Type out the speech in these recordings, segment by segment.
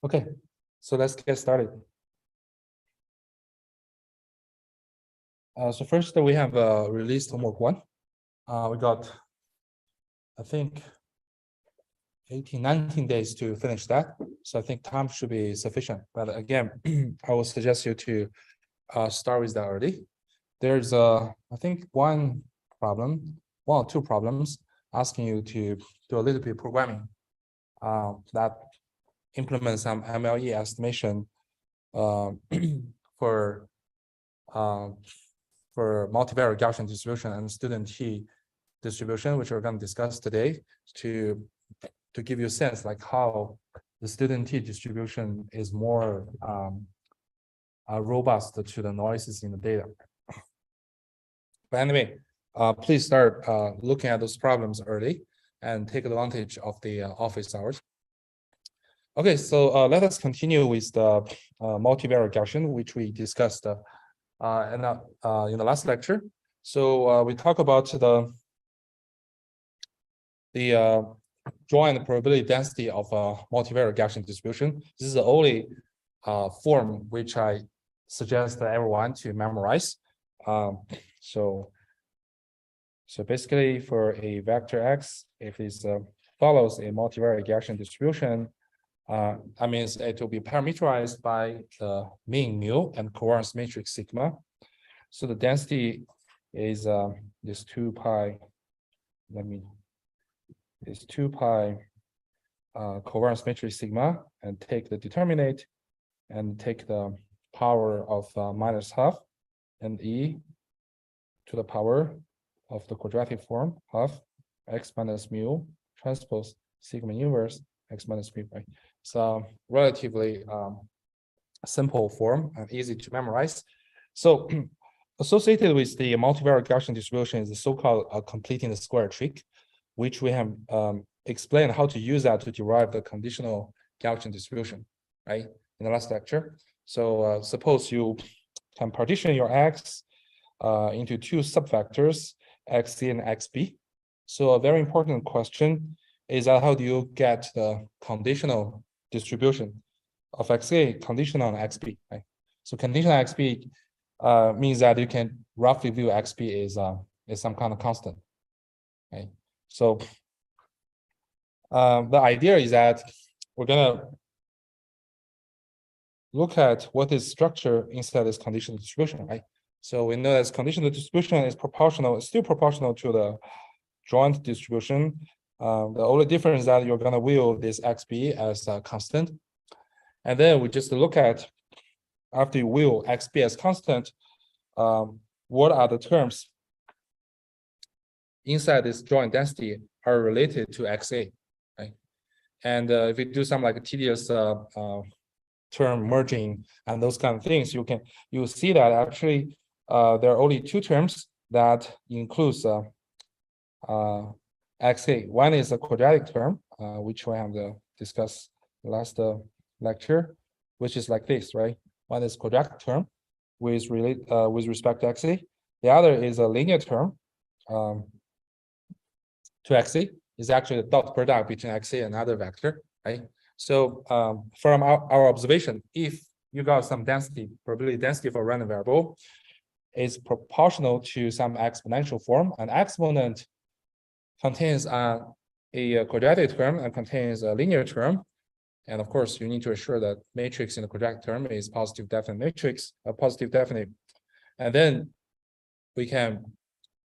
Okay, so let's get started. So first we have released homework 1. We got, I think, 18, 19 days to finish that. So I think time should be sufficient. But again, I will suggest you to start with that already. There's, I think, one or two problems asking you to do a little bit of programming that implements some MLE estimation for multivariate Gaussian distribution and student T distribution, which we're going to discuss today, to give you a sense like how the student T distribution is more robust to the noises in the data. But anyway, please start looking at those problems early and take advantage of the office hours. Okay, so let us continue with the multivariate Gaussian, which we discussed in the last lecture. So we talk about the joint probability density of a multivariate Gaussian distribution. This is the only form which I suggest everyone to memorize. So basically, for a vector x, if it follows a multivariate Gaussian distribution, that means it will be parameterized by the mean mu and covariance matrix sigma. So the density is this 2 pi. Is 2 pi covariance matrix sigma, and take the determinant and take the power of minus half, and e to the power of the quadratic form half x minus mu transpose sigma inverse x minus mu. Right? So relatively simple form and easy to memorize. So associated with the multivariate Gaussian distribution is the so-called completing the square trick, which we have explained how to use that to derive the conditional Gaussian distribution, right, in the last lecture. So suppose you can partition your x into two subvectors, xc and xb. So a very important question is that how do you get the conditional distribution of xk conditional on xb, right? So conditional xb means that you can roughly view xb is some kind of constant, right? So the idea is that we're gonna look at what is structure inside this conditional distribution, right? So we know that conditional distribution is proportional, still proportional to the joint distribution. The only difference is that you're gonna view this xb as a constant. And then we just look at, after you view xb as constant, what are the terms inside this joint density are related to xa, right? And if you do some like tedious term merging and those kind of things, you'll see that actually there are only two terms that includes xa. One is a quadratic term, which we have discussed last lecture, which is like this, right? One is quadratic term with respect to xa. The other is a linear term to xa, is actually the dot product between xa and other vector, right? So from our observation, if you got some density, probability density for a random variable is proportional to some exponential form, and exponent contains a quadratic term and contains a linear term. And of course, you need to assure that matrix in the quadratic term is positive definite matrix, a positive definite. And then we can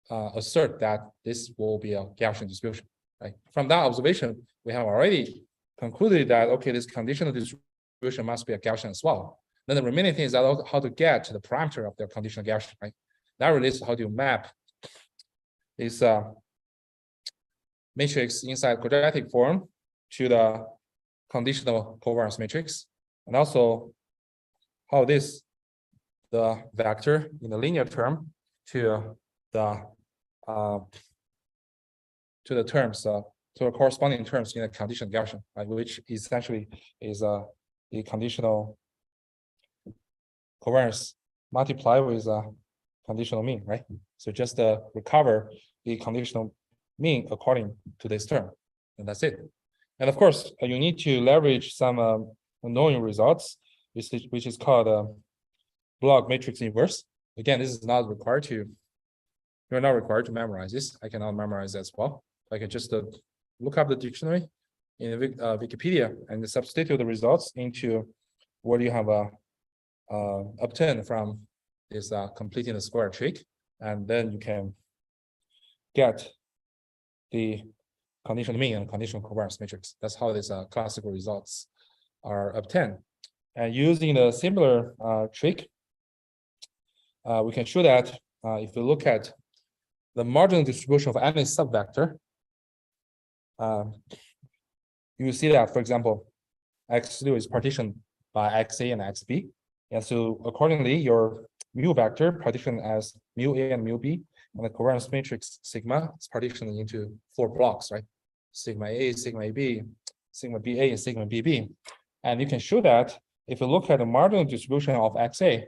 assert that this will be a Gaussian distribution, right? From that observation, we have already concluded that, okay, this conditional distribution must be a Gaussian as well. Then the remaining thing is that how to get to the parameter of the conditional Gaussian, right? That relates to how do you map this matrix inside quadratic form to the conditional covariance matrix, and also how the vector in the linear term to the terms, to the corresponding terms in the conditional Gaussian, right, which essentially is the conditional covariance multiplied with a conditional mean, right? So just recover the conditional mean according to this term, and that's it. And of course, you need to leverage some knowing results, which is called a block matrix inverse. Again, this is not required to. You're not required to memorize this. I cannot memorize as well. I can just look up the dictionary in Wikipedia and substitute the results into what you have obtained from this completing the square trick, and then you can get the conditional mean and conditional covariance matrix. That's how these classical results are obtained. And using the similar trick, we can show that if you look at the marginal distribution of any subvector, you see that, for example, X0 is partitioned by XA and XB. And so accordingly, your mu vector partitioned as mu A and mu B, and the covariance matrix sigma is partitioned into 4 blocks, right? Sigma A, sigma AB, sigma BA, and sigma BB. And you can show that if you look at the marginal distribution of XA,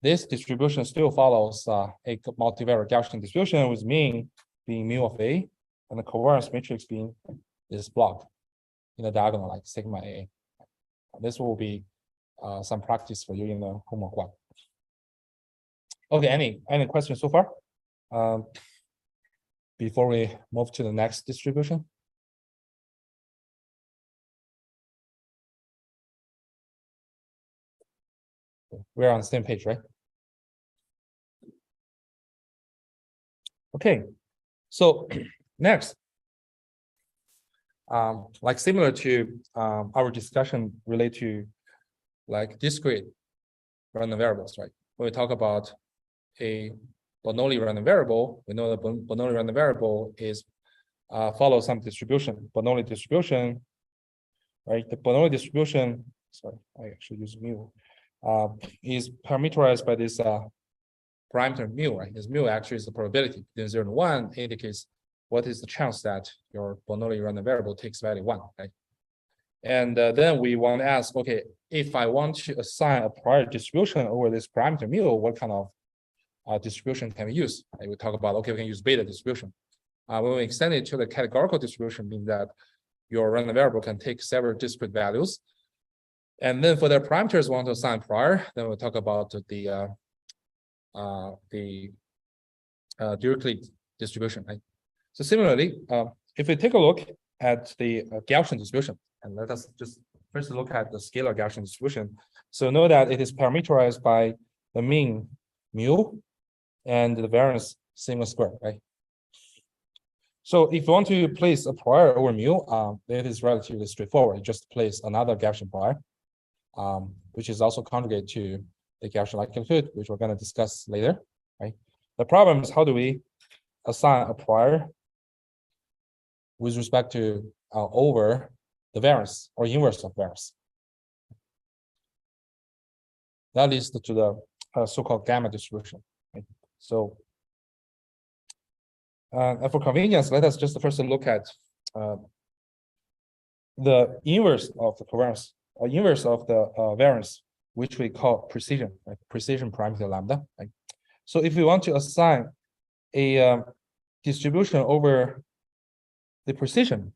this distribution still follows a multivariate Gaussian distribution with mean being mu of A and the covariance matrix being this block in the diagonal like sigma A. This will be some practice for you in the homework 1. Okay, any questions so far? Before we move to the next distribution? We're on the same page, right? Okay, so next, like similar to our discussion related to like discrete random variables, right? When we talk about a Bernoulli random variable, we know that Bernoulli random variable is follows some distribution, Bernoulli distribution, right? The Bernoulli distribution, sorry, I actually use mu, is parameterized by this parameter mu, right? This mu actually is the probability between 0 and 1, indicates what is the chance that your Bernoulli random variable takes value 1, right? And then we want to ask, okay, if I want to assign a prior distribution over this parameter mu, what kind of distribution can we use? And we talk about, okay, we can use beta distribution. When we extend it to the categorical distribution, means that your random variable can take several discrete values. And then for the parameters we want to assign prior, then we'll talk about the Dirichlet distribution, right? So similarly, if we take a look at the Gaussian distribution, and let us just first look at the scalar Gaussian distribution. So know that it is parameterized by the mean mu and the variance sigma squared, right? So if you want to place a prior over mu, it is relatively straightforward. Just place another Gaussian prior, which is also conjugate to the Gaussian likelihood, which we're going to discuss later, right? The problem is how do we assign a prior with respect to over the variance or inverse of variance? That leads to the so-called gamma distribution, right? So for convenience, let us just first look at the inverse of the covariance or inverse of the variance, which we call precision, right? Precision parameter lambda, right? So if we want to assign a distribution over the precision,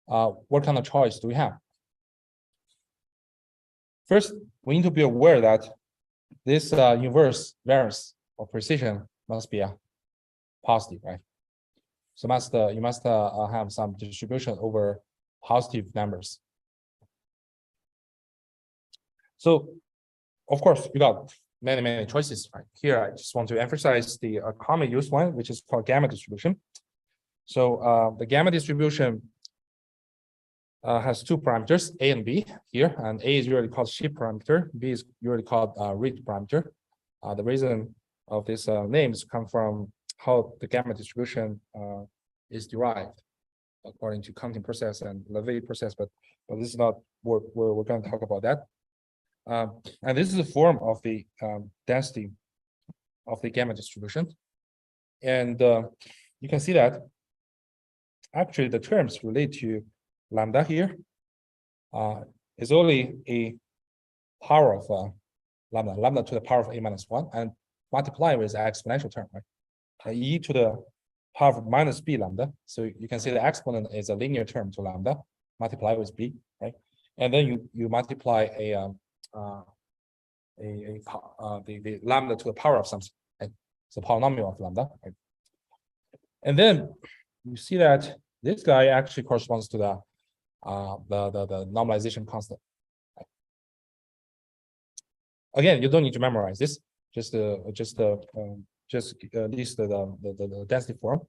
what kind of choice do we have? First, we need to be aware that this inverse variance of precision must be positive, right? So you must have some distribution over positive numbers. So, of course, you got many choices, right? Here, I just want to emphasize the commonly used one, which is called gamma distribution. So the gamma distribution has 2 parameters, A and B here, and A is usually called shape parameter, B is usually called read parameter. The reason of these names come from how the gamma distribution is derived according to counting process and Levé process, but this is not what we're going to talk about that. And this is a form of the density of the gamma distribution. And you can see that actually the terms relate to lambda here is only a power of lambda to the power of a-1, and multiply with the exponential term, right? E to the power of minus b lambda. So you can see the exponent is a linear term to lambda, multiply with b, right? and then you multiply the lambda to the power of something. Right? It's a polynomial of lambda. Right? And then you see that this guy actually corresponds to the normalization constant. Right? Again, you don't need to memorize this. Just list the density form,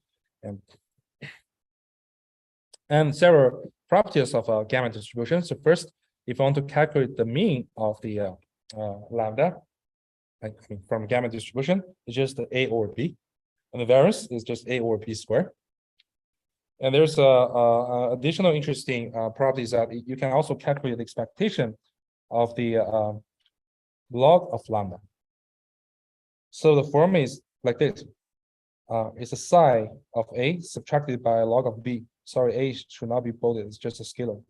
and several properties of a gamma distribution. So first, if you want to calculate the mean of the lambda, like from gamma distribution, it's just A over B, and the variance is just A over B squared. And there's additional interesting properties that you can also calculate the expectation of the log of lambda. So the form is like this. It's a psi of A subtracted by a log of B. Sorry, A should not be bolded. It's just a scalar.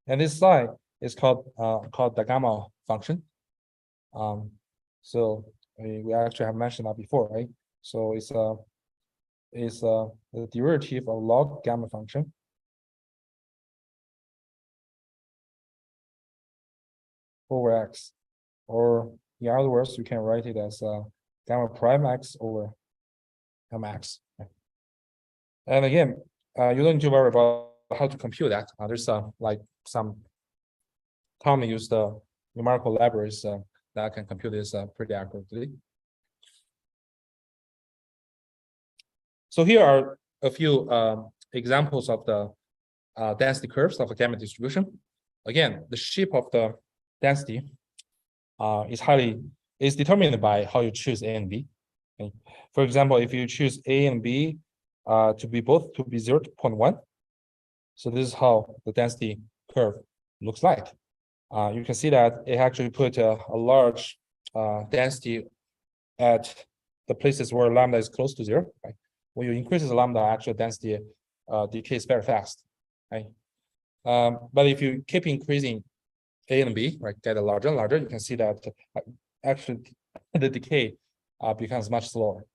And this psi is called the gamma function. So we actually have mentioned that before, right? So it's the derivative of log gamma function over x, or in other words, you can write it as gamma prime x over mx. And again, you don't need to worry about how to compute that. There's like some commonly used numerical libraries that can compute this pretty accurately. So here are a few examples of the density curves of a gamma distribution. Again, the shape of the density is determined by how you choose A and B. Okay. For example, if you choose A and B to be 0.1, so this is how the density curve looks like. You can see that it actually put a large density at the places where lambda is close to 0. Right? When you increase the lambda, actual density decays very fast. Right? But if you keep increasing A and B, right, get larger and larger, you can see that actually the decay becomes much slower.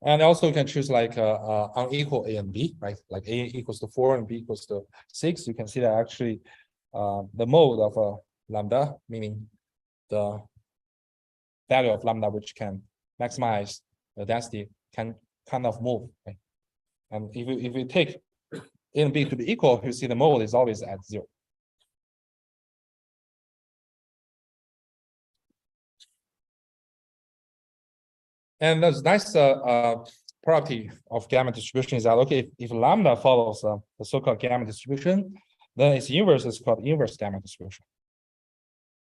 And also you can choose like unequal A and B, right? Like A equals to 4 and B equals to 6. You can see that actually the mode of lambda, meaning the value of lambda which can maximize the density, can kind of move. Right? And if you take A and B to be equal, you see the mode is always at 0. And the nice property of gamma distribution is that, okay, if lambda follows the so-called gamma distribution, then its inverse is called inverse gamma distribution.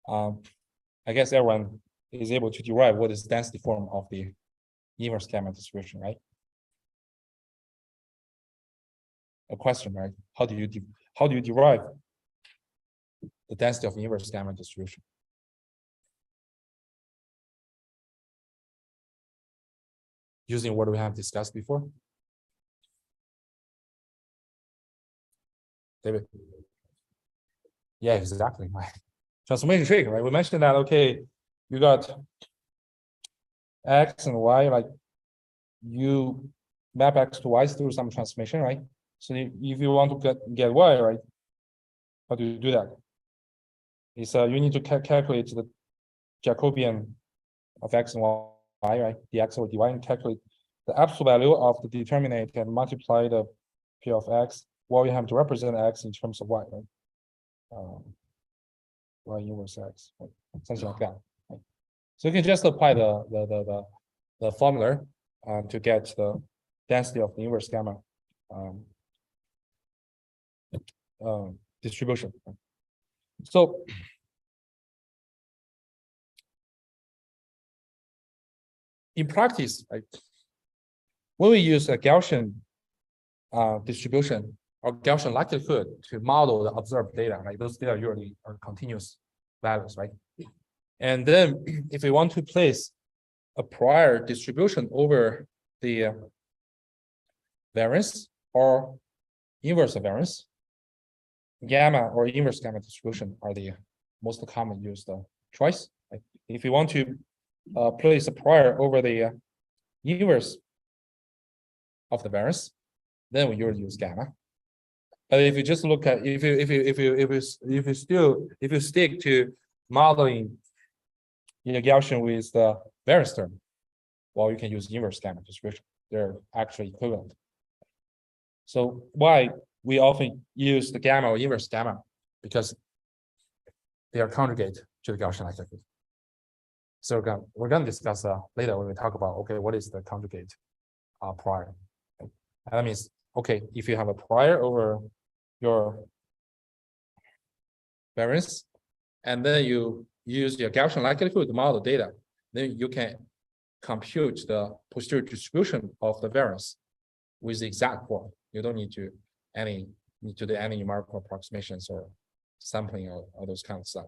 I guess everyone is able to derive what is the density form of the inverse gamma distribution, right? A question, right? How do you derive the density of inverse gamma distribution? Using what we have discussed before? David? Yeah, exactly. Right. Transformation trig, right? We mentioned that, okay, you got X and Y, like you map X to Y through some transformation, right? So if you want to get Y, right, how do you do that? It's you need to calculate the Jacobian of X and Y, right? Dx over dy, and calculate the absolute value of the determinant and multiply the P of X. Well, you have to represent X in terms of Y, right? Y inverse X, right? Something like that. Right? So you can just apply the formula to get the density of the inverse gamma distribution. So in practice, right, when we use a Gaussian distribution or Gaussian likelihood to model the observed data, right, those data usually are continuous values, right? And then if we want to place a prior distribution over the variance or inverse variance, gamma or inverse gamma distribution are the most common used choice. Right? If you want to place a prior over the inverse of the variance, then we usually use gamma. But if you just look at if you stick to modeling in a Gaussian with the variance term, well, you can use inverse gamma distribution. They're actually equivalent. So why we often use the gamma or inverse gamma? Because they are conjugate to the Gaussian likelihood. So we're going to discuss later when we talk about, okay, what is the conjugate prior? And that means, okay, if you have a prior over your variance, and then you use your Gaussian likelihood model data, then you can compute the posterior distribution of the variance with the exact form. You don't need to do any numerical approximations or sampling or all those kind of stuff.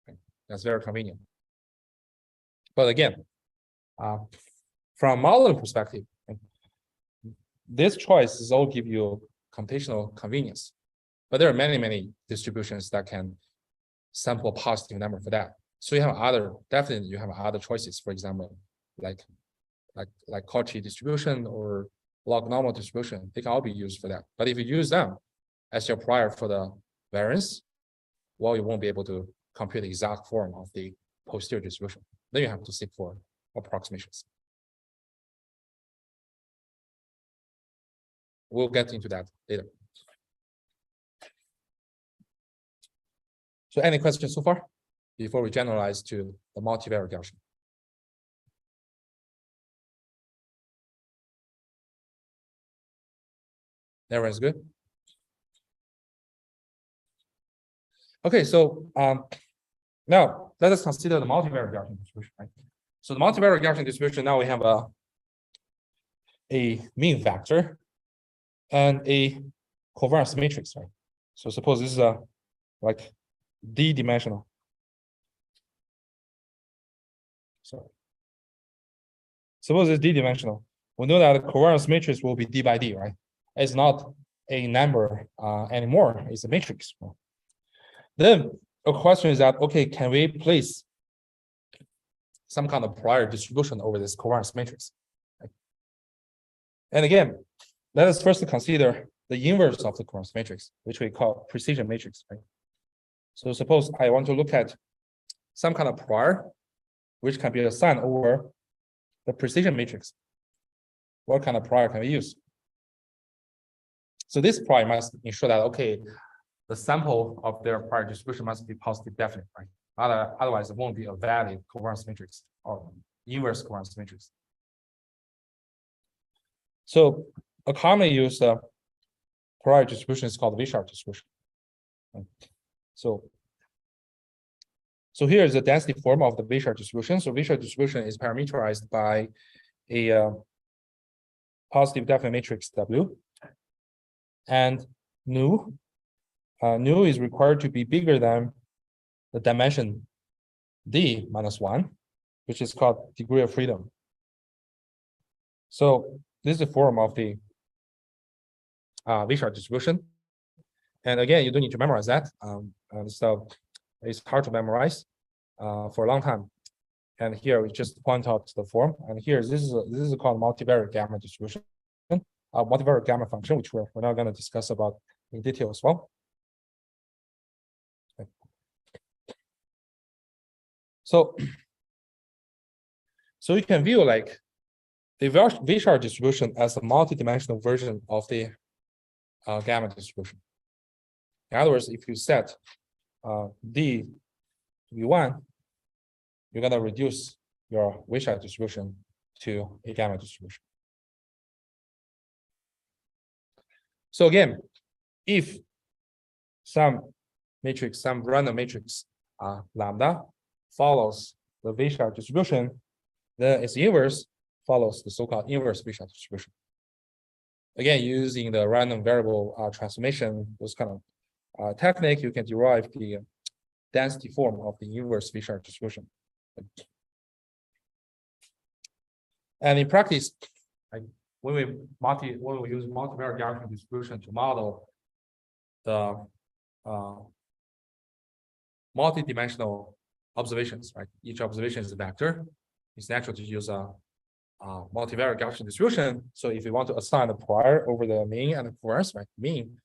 Okay. That's very convenient. But again, from modeling perspective, this choice is all give you computational convenience. But there are many distributions that can sample a positive number for that. So you have definitely you have other choices. For example, like Cauchy distribution or log normal distribution, they can all be used for that. But if you use them as your prior for the variance, well, you won't be able to compute the exact form of the posterior distribution. Then you have to seek for approximations. We'll get into that later. So any questions so far before we generalize to the multivariate Gaussian? Everyone's good? Okay, so now let us consider the multivariate Gaussian distribution, right? So the multivariate Gaussian distribution, now we have a mean vector and a covariance matrix, right? So suppose this is a like d-dimensional. So suppose it's d-dimensional. We know that the covariance matrix will be d by d, right? It's not a number anymore, it's a matrix. Then a question is that, okay, can we place some kind of prior distribution over this covariance matrix? Right? And again, let us first consider the inverse of the covariance matrix, which we call precision matrix, right? So suppose I want to look at some kind of prior, which can be assigned over the precision matrix. What kind of prior can we use? So this prior must ensure that, okay, the sample of their prior distribution must be positive definite, right? Otherwise, it won't be a valid covariance matrix or inverse covariance matrix. So a commonly used prior distribution is called the Wishart distribution. Right? So here is the density form of the Wishart distribution. So Wishart distribution is parameterized by a positive definite matrix W, and nu is required to be bigger than the dimension d minus 1, which is called degree of freedom. So this is the form of the Wishart distribution. And again, you don't need to memorize that. So it's hard to memorize for a long time. And here we just point out the form. And here this is called multivariate gamma distribution, multivariate gamma function, which we're not going to discuss about in detail as well. Okay. So you can view like the Wishart distribution as a multidimensional version of the gamma distribution. In other words, if you set d to be 1, you're going to reduce your Wishart distribution to a gamma distribution. So again, if some random matrix lambda follows the Wishart distribution, then its inverse follows the so-called inverse Wishart distribution. Again, using the random variable transformation, those kind of technique, you can derive the density form of the inverse Wishart distribution. And in practice, like when we use multivariate Gaussian distribution to model the multidimensional observations, right? Each observation is a vector. It's natural to use a multivariate Gaussian distribution. So if you want to assign the prior over the mean and the covariance, right? Mean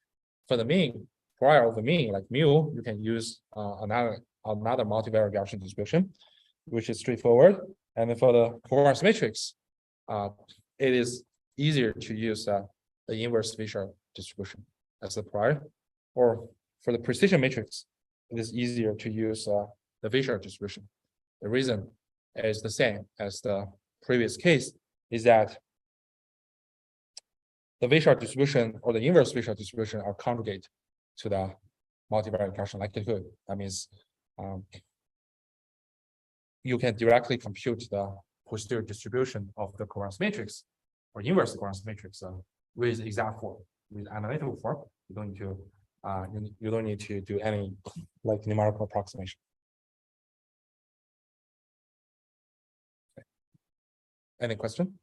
for the mean, prior of the mean, like mu, you can use another multivariate Gaussian distribution, which is straightforward. And then for the covariance matrix, it is easier to use the inverse Fisher distribution as the prior. Or for the precision matrix, it is easier to use the Fisher distribution. The reason is the same as the previous case, is that the Fisher distribution or the inverse Fisher distribution are conjugate to the multivariate Gaussian likelihood. That means you can directly compute the posterior distribution of the covariance matrix or inverse covariance matrix with exact form, with analytical form. You don't need to you don't need to do any like numerical approximation. Okay. Any question?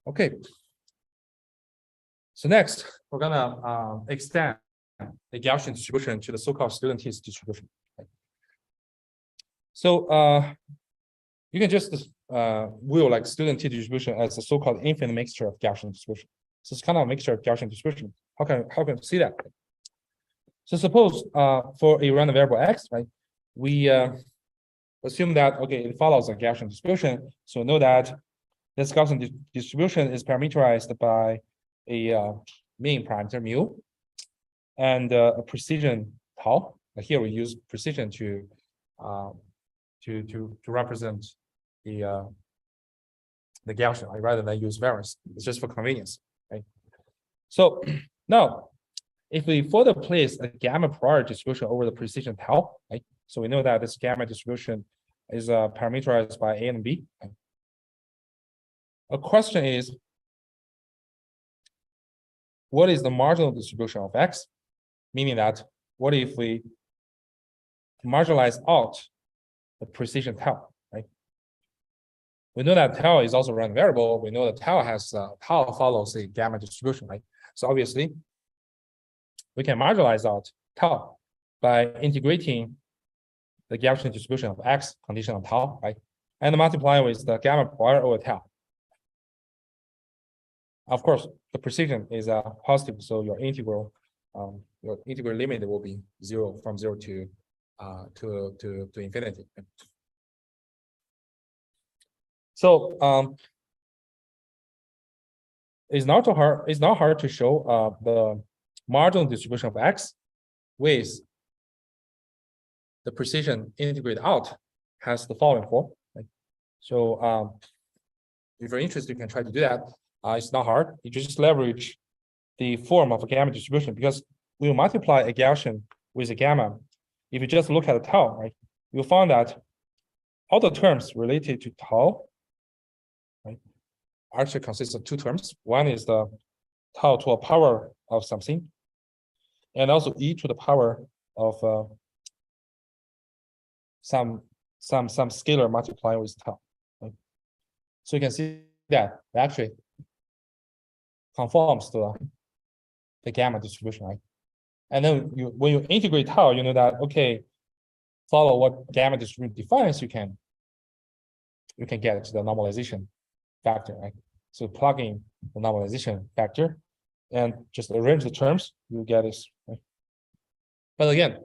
Okay. So next, we're gonna extend the Gaussian distribution to the so-called student t distribution. So you can just view like student t distribution as a so-called infinite mixture of Gaussian distribution. So it's kind of a mixture of Gaussian distribution. How can you see that? So suppose for a random variable x, right? We assume that okay, it follows a Gaussian distribution. So know that this Gaussian distribution is parameterized by a mean parameter mu and a precision tau. Here we use precision to represent the Gaussian, right, rather than use variance. It's just for convenience, right? So now, if we further place a gamma prior distribution over the precision tau, right? So we know that this gamma distribution is parameterized by A and B. Right? A question is, what is the marginal distribution of x? Meaning that, what if we marginalize out the precision tau, right? We know that tau is also a random variable. We know that tau follows a gamma distribution, right? So obviously, we can marginalize out tau by integrating the Gaussian distribution of x condition on tau, right? And multiply with the gamma prior over tau. Of course, the precision is positive, so your integral limit will be from zero to infinity. So it's not hard to show the marginal distribution of x with the precision integrate out has the following form. Right? So if you're interested, you can try to do that. It's not hard. You just leverage the form of a gamma distribution because we will multiply a Gaussian with a gamma. If you just look at the tau, right, you'll find that all the terms related to tau, right, actually consists of two terms. One is the tau to a power of something, and also e to the power of some scalar multiplying with tau. Right? So you can see that actually conforms to the gamma distribution, right? And then when you integrate tau, you know that okay, follow what gamma distribution defines, you can get to the normalization factor, right? So plug in the normalization factor and just arrange the terms, you get this, right? But again,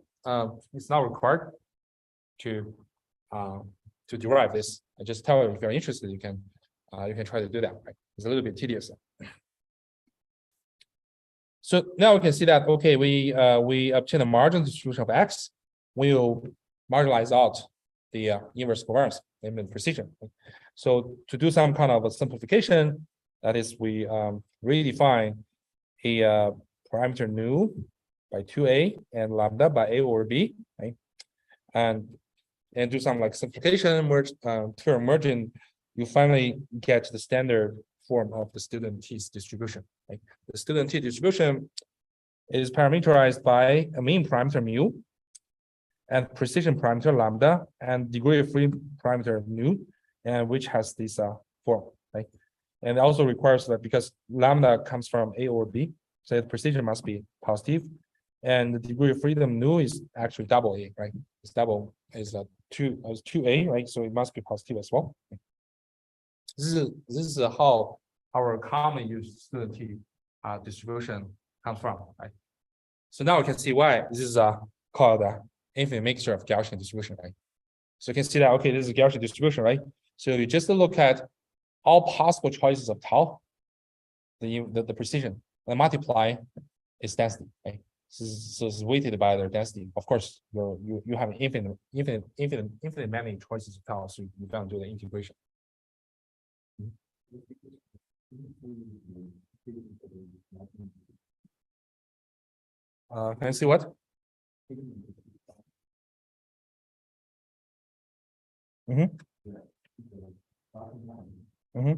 it's not required to derive this. I just tell you if you're interested, you can try to do that, right? It's a little bit tedious. So now we can see that okay, we obtain a marginal distribution of x. We will marginalize out the inverse covariance, namely precision. So to do some kind of a simplification, that is, we redefine a parameter nu by 2a and lambda by a over b, right? And do some like simplification, term merging, you finally get the standard form of the student t distribution. Right? The student t distribution is parameterized by a mean parameter mu and precision parameter lambda and degree of freedom parameter nu, and which has this form, right? And it also requires that because lambda comes from a or b, so the precision must be positive, and the degree of freedom nu is actually double a, right? It's double is 2a, right? So it must be positive as well. This is how our commonly used student T distribution comes from, right? So now we can see why this is called infinite mixture of Gaussian distribution, right? So you can see that, okay, this is a Gaussian distribution, right? So you just look at all possible choices of tau, the precision, and multiply its density, right? So it's weighted by their density. Of course, you have infinite many choices of tau, so you can do the integration. Can you see what? Mm-hmm. Mm-hmm.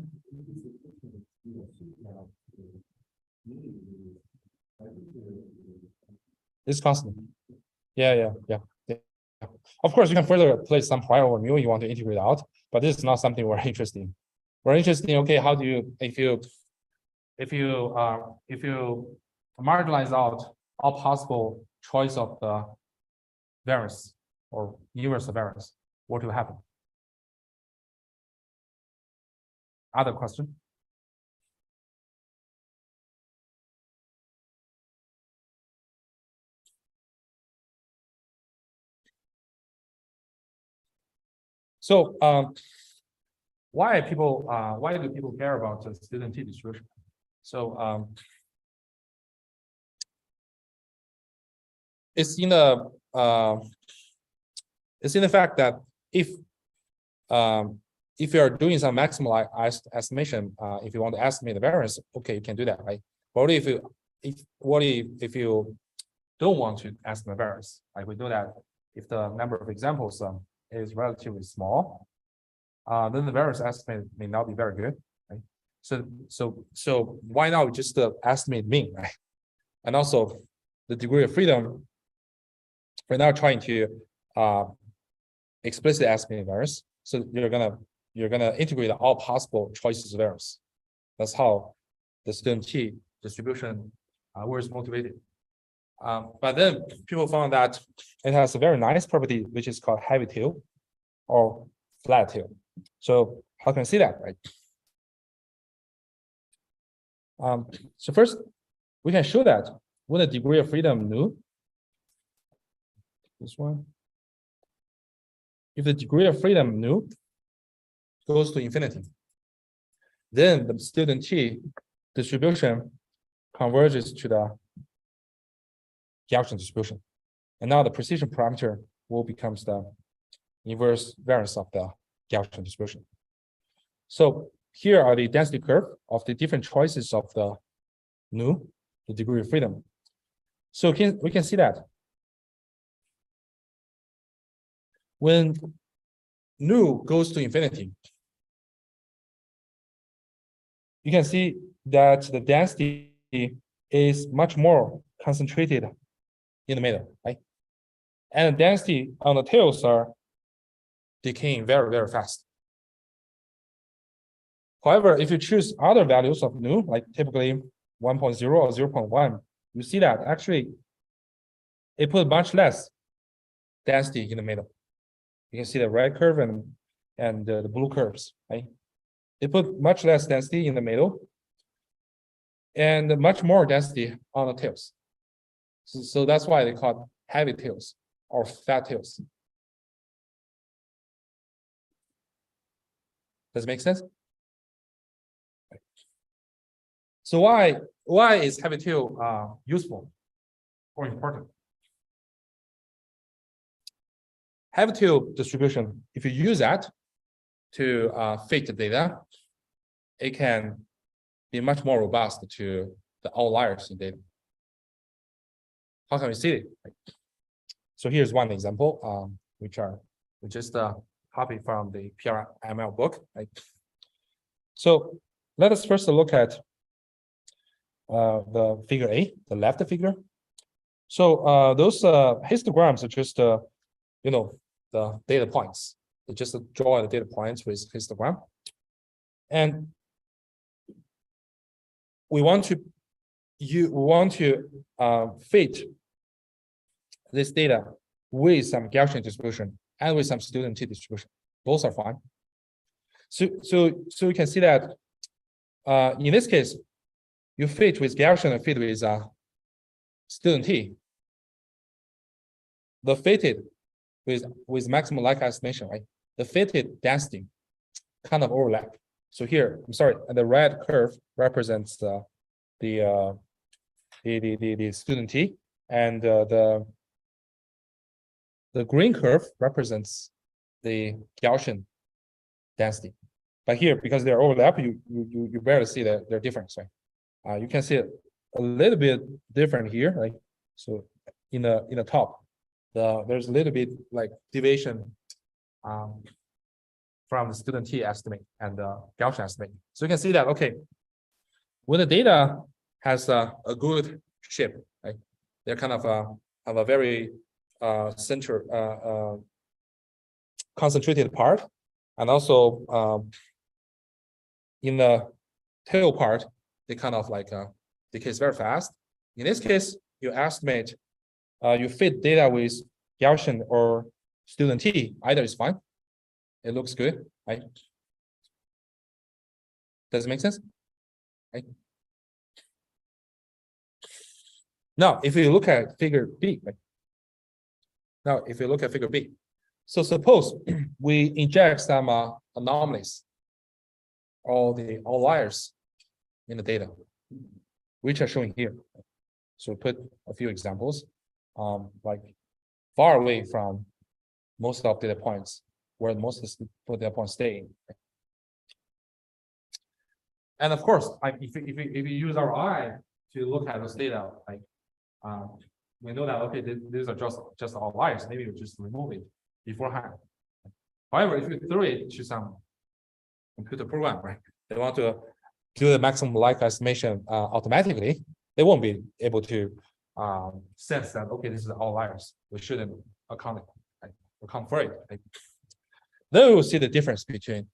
It's constant. Yeah. Of course, you can further place some prior over mu you want to integrate out, but this is not something we're interested in. We're interested in, okay, how do you, if you marginalize out all possible choice of the variance or universe of variance, what will happen? Other question? So why do people care about the student T distribution? So it's in the fact that if you are doing some maximal estimation, if you want to estimate the variance, okay, you can do that, right? But if you don't want to estimate variance, like we know that if the number of examples is relatively small, then the variance estimate may not be very good, right? So why not just estimate mean, right? And also the degree of freedom. We're now trying to explicitly estimate variance. So you're gonna integrate all possible choices of variance. That's how the student T distribution was motivated. But then people found that it has a very nice property, which is called heavy tail or flat tail. So how can we see that, right? So first, we can show that when the degree of freedom nu, this one, if the degree of freedom nu goes to infinity, then the student T distribution converges to the Gaussian distribution. And now the precision parameter will becomes the inverse variance of the Gaussian distribution. So here are the density curve of the different choices of the nu, the degree of freedom. So we can see that when nu goes to infinity, you can see that the density is much more concentrated in the middle, right? And the density on the tails are decaying very, very fast. However, if you choose other values of nu, like typically 1.0 or 0.1, you see that actually it put much less density in the middle. You can see the red curve and the blue curves, right? It put much less density in the middle and much more density on the tails. So that's why they call it heavy tails or fat tails. Does it make sense? So why is heavy tail useful or important? Heavy tail distribution, if you use that to fit the data, it can be much more robust to the outliers in data. How can we see it? So here's one example, which we just copied from the PRML book. Right? So let us first look at the figure A, the left figure. So those histograms are just the data points. They just draw the data points with histogram, and we want to fit this data with some Gaussian distribution and with some student T distribution. Both are fine. So you can see that in this case, you fit with Gaussian and fit with student T. The fitted with maximum likelihood estimation, right? The fitted density kind of overlap. So here, I'm sorry, the red curve represents the student T, and the green curve represents the Gaussian density. But here, because they're overlap, you barely see their difference, right? You can see it a little bit different here, right? So in the top, there's a little bit like deviation from the student T estimate and the Gaussian estimate. So you can see that, okay, when the data has a good shape, right? They're kind of have a very concentrated part, and also in the tail part, they kind of like decays very fast. In this case, you estimate, you fit data with Gaussian or student T, either is fine. It looks good, right? Does it make sense? Right? Now, if you look at figure B, right? Now, if you look at figure B, so suppose we inject some anomalies, all the outliers in the data, which are shown here. So put a few examples, like far away from most of data points, where most of the data points stay. And of course, like if you use our eye to look at those data, like we know that okay, these are just outliers. Maybe we just remove it beforehand. However, if you throw it to some computer program, right? They want to do the maximum likelihood estimation automatically. They won't be able to sense that okay, this is outliers. We shouldn't account for it. Right? Then we will see the difference between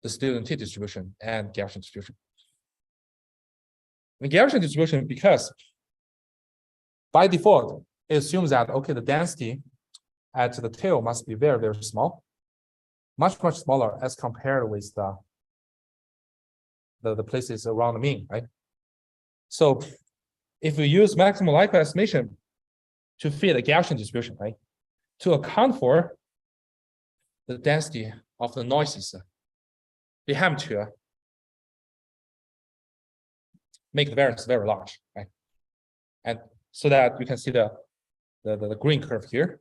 the student T distribution and Gaussian distribution. The Gaussian distribution, because by default, it assumes that okay, the density at the tail must be very, very small, much smaller as compared with the places around the mean, right? So if we use maximum likelihood estimation to fit a Gaussian distribution, right, to account for the density of the noises, we have to make the variance very large, right? And so that you can see the green curve here.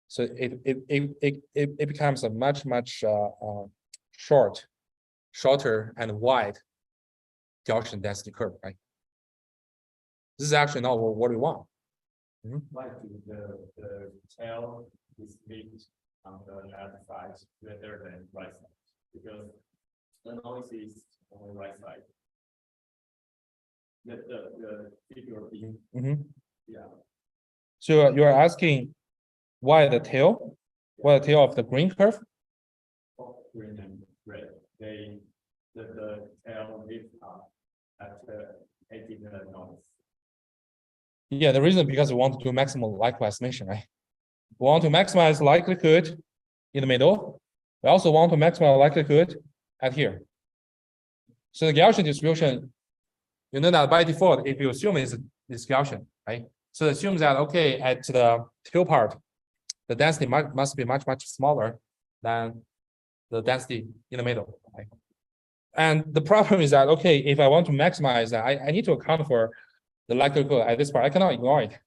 So it becomes a much shorter and wide Gaussian density curve, right? This is actually not what we want. Like the tail is big on the left side rather than right side, because the noise is on the right side. The figure B. Yeah. So you are asking why the tail? Why the tail of the green curve? Green and red. The tail lifts up after taking the noise. Yeah, the reason because we want to do maximum likelihood estimation, right? We want to maximize likelihood in the middle. We also want to maximize likelihood at here. So the Gaussian distribution, you know that by default, if you assume it's Gaussian, right? So it assumes that okay, at the tail part, the density must be much smaller than the density in the middle, right? And the problem is that okay, if I want to maximize that, I need to account for the likelihood at this part. I cannot ignore it.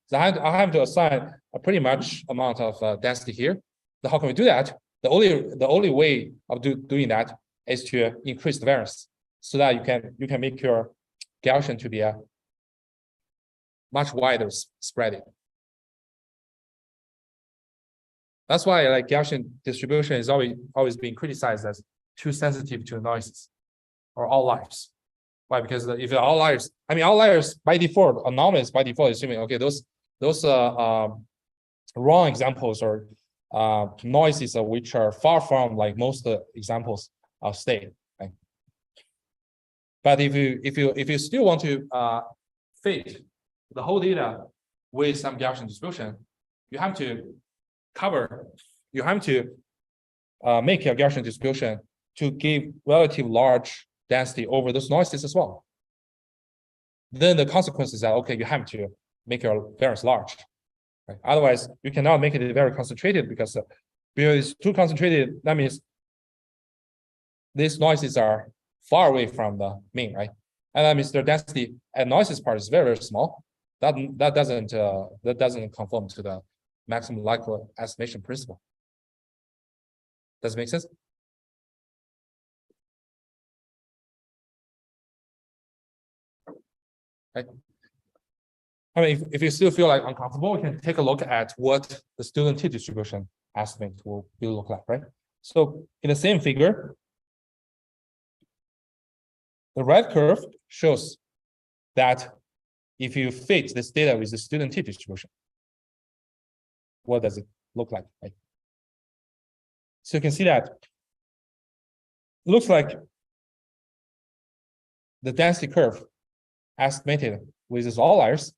So I have to assign a pretty much amount of density here. So how can we do that? The only way of doing that is to increase the variance, so that you can make your Gaussian to be a much wider spread. That's why like Gaussian distribution is always being criticized as too sensitive to noises or outliers. Why? Because if the outliers, I mean outliers by default, anomalies by default, assuming okay, those wrong examples or noises which are far from like most examples of state. Right? But if you still want to fit the whole data with some Gaussian distribution, you have to make a Gaussian distribution to give relative large density over those noises as well. Then the consequence is that, okay, you have to make your variance large. Right? Otherwise, you cannot make it very concentrated because it's too concentrated. That means these noises are far away from the mean, right? And that means their density at noises part is very, very small. That doesn't conform to the maximum likelihood estimation principle. Does it make sense? Right. I mean, if you still feel like uncomfortable, we can take a look at what the student T distribution estimate will look like, right? So in the same figure, the red curve shows that if you fit this data with the student T distribution, what does it look like? Right? So you can see that it looks like the density curve estimated with these outliers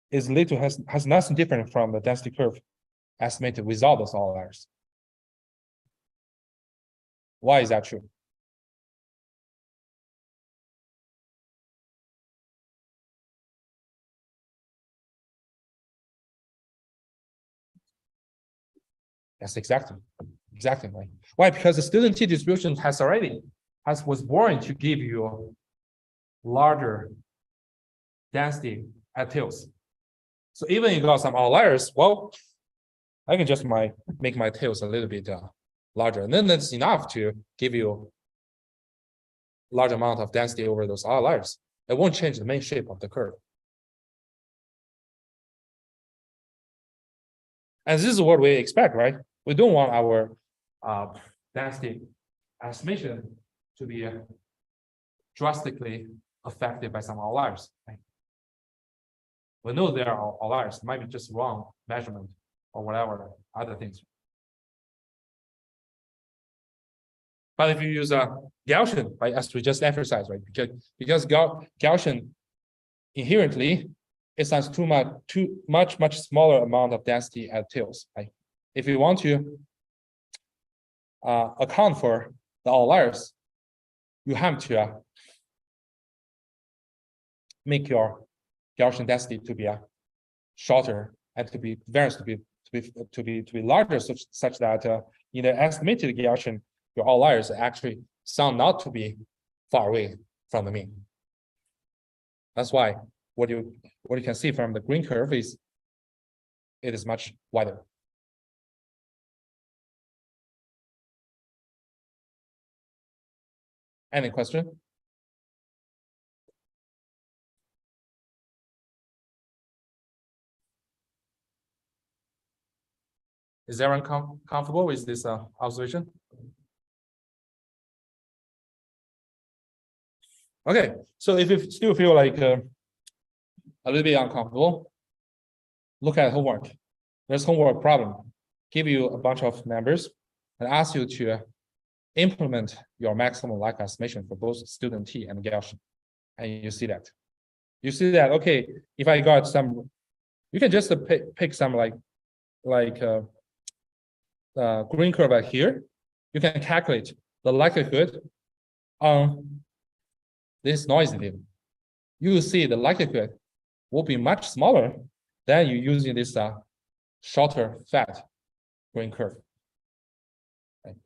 is little has nothing different from the density curve estimated without those outliers. Why is that true? That's exactly right. Why? Because the student T distribution was born to give you larger density at tails. So even if you got some outliers, well, I can just make my tails a little bit larger, and then that's enough to give you large amount of density over those outliers. It won't change the main shape of the curve. And this is what we expect, right? We don't want our density estimation to be drastically affected by some outliers. Right? We know there are outliers, might be just wrong measurement or whatever other things. But if you use a Gaussian, right, as we just emphasized, right, because Gaussian inherently it has too much smaller amount of density at tails. Right? If you want to account for the outliers, you have to make your Gaussian density to be shorter and to be variance to be larger, such that in the estimated Gaussian, your outliers actually sound not to be far away from the mean. That's why what you can see from the green curve is it is much wider. Any question? Is everyone comfortable with this observation? Okay, so if you still feel like a little bit uncomfortable, look at homework. There's homework problem. Give you a bunch of numbers and ask you to implement your maximum likelihood estimation for both student T and Gaussian. And you see that. You see that, okay, if I got some, you can just pick some green curve right here. You can calculate the likelihood on this noise level. You will see the likelihood will be much smaller than you using this shorter fat green curve. Right?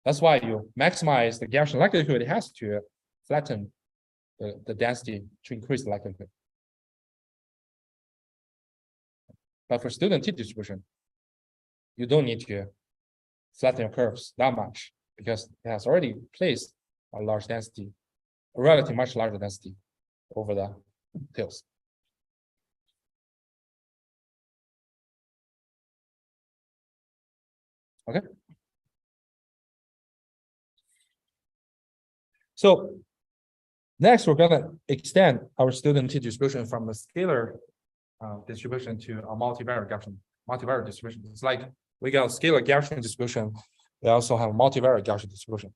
That's why you maximize the Gaussian likelihood. It has to flatten the density to increase the likelihood. But for student T distribution, you don't need to flatten your curves that much because it has already placed a large density, a relatively much larger density over the tails. Okay. So next, we're gonna extend our student T distribution from the scalar distribution to a multivariate Gaussian distribution. It's like we got a scalar Gaussian distribution. We also have a multivariate Gaussian distribution.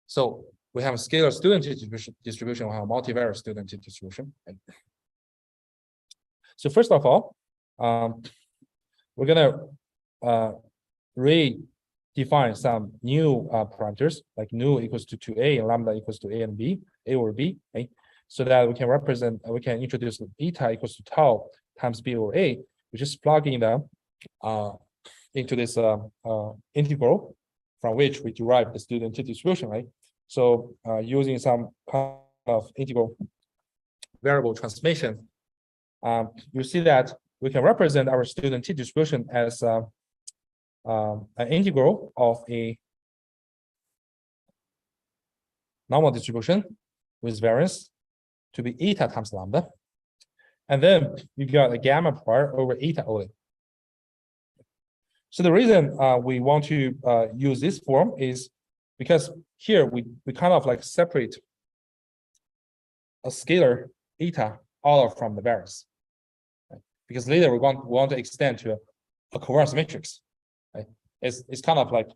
So we have a scalar student T distribution. We have a multivariate student T distribution. So first of all, we're gonna redefine some new parameters, like nu equals to 2a and lambda equals to a and b, a or b, okay? So that we can represent, we can introduce eta equals to tau times b or a, which is plugging them into this integral from which we derive the student t distribution, right? So using some kind of integral variable transformation, you see that we can represent our student t distribution as an integral of a normal distribution with variance to be eta times lambda. And then you got a gamma part over eta only. So the reason we want to use this form is because here we kind of like separate a scalar eta out from the variance. Right? Because later we want to extend to a covariance matrix. Right? It's kind of like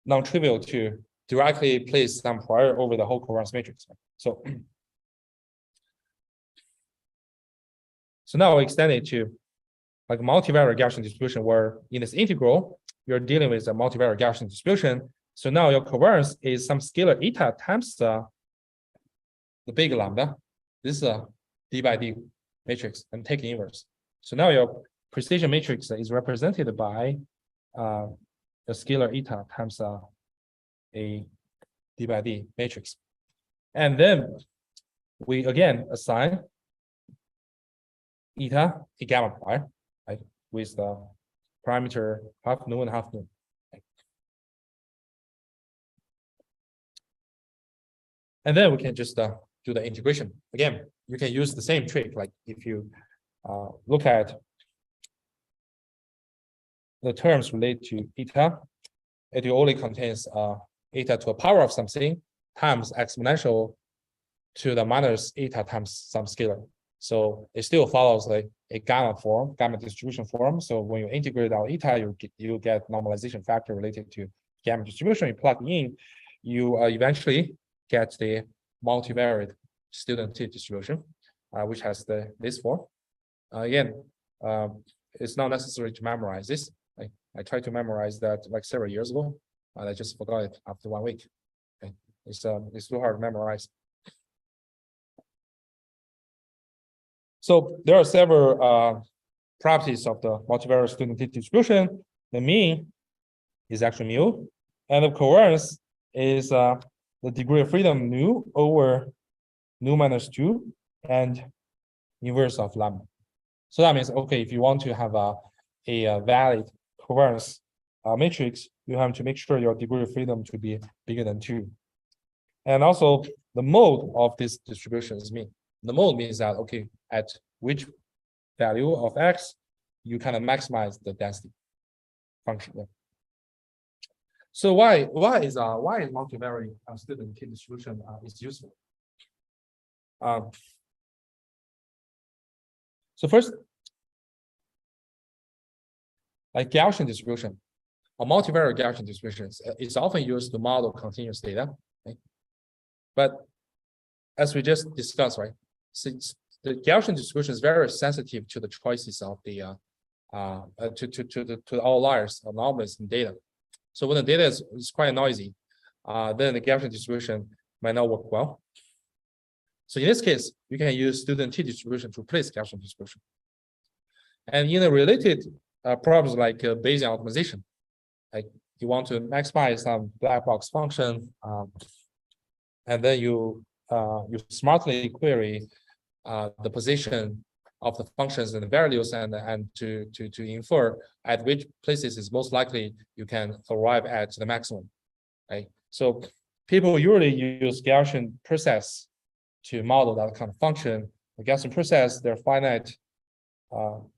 non-trivial to directly place some prior over the whole covariance matrix. Right? So now we extend it to like multivariate Gaussian distribution, where in this integral, you're dealing with a multivariate Gaussian distribution. So now your covariance is some scalar eta times the big lambda. This is a d by d matrix and take the inverse. So now your precision matrix is represented by the scalar eta times a d by d matrix. And then we again assign eta a gamma pi, right, with the parameter half nu and half nu. Right? And then we can just do the integration. Again, you can use the same trick, like if you look at the terms related to eta, it only contains eta to a power of something times exponential to the minus eta times some scalar. So it still follows like a gamma form, gamma distribution form. So when you integrate out eta, you get normalization factor related to gamma distribution. You plug in, you eventually get the multivariate student t distribution, which has this form. Again, it's not necessary to memorize this. I tried to memorize that like several years ago, and I just forgot it after 1 week. Okay. It's too hard to memorize. So there are several properties of the multivariate student t distribution. The mean is actually mu, and the covariance is the degree of freedom nu over nu minus 2 and inverse of lambda. So that means, okay, if you want to have a valid covariance matrix, you have to make sure your degree of freedom to be bigger than 2. And also the mode of this distribution is mean. The mode means that, okay, at which value of x, you kind of maximize the density function. Yeah. So why is multivariate student t distribution is useful? So first, like Gaussian distribution, a multivariate Gaussian distribution is often used to model continuous data. Okay? But as we just discussed, right, since the Gaussian distribution is very sensitive to the choices of the to the outliers, anomalies in data. So when the data is quite noisy, then the Gaussian distribution might not work well. So in this case, you can use student t distribution to replace Gaussian distribution. And in a related problems like Bayesian optimization, like you want to maximize some black box function, and then you smartly query the position of the functions and the values, and to infer at which places is most likely you can arrive at the maximum, right? So people usually use Gaussian process to model that kind of function. The Gaussian process, their finite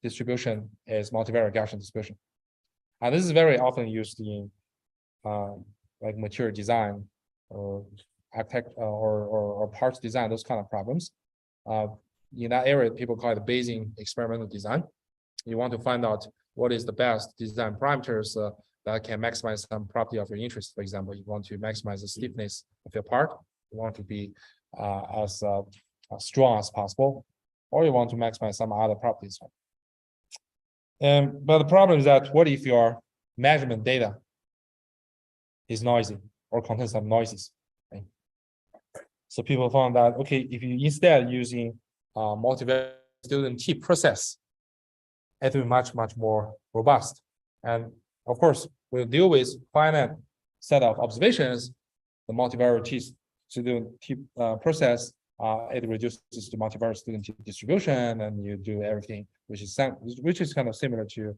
distribution is multivariate Gaussian distribution. And this is very often used in like material design or architect or parts design, those kind of problems. In that area, people call it Bayesian experimental design. You want to find out what is the best design parameters that can maximize some property of your interest. For example, you want to maximize the stiffness of your part. You want to be as strong as possible, or you want to maximize some other properties. But the problem is that what if your measurement data is noisy or contains some noises. Right? So people found that, okay, if you instead using multivariate student T process, it will be much more robust. And of course, we'll deal with finite set of observations, the multivariate student T process, it reduces the multivariate student T distribution, and you do everything, which is kind of similar to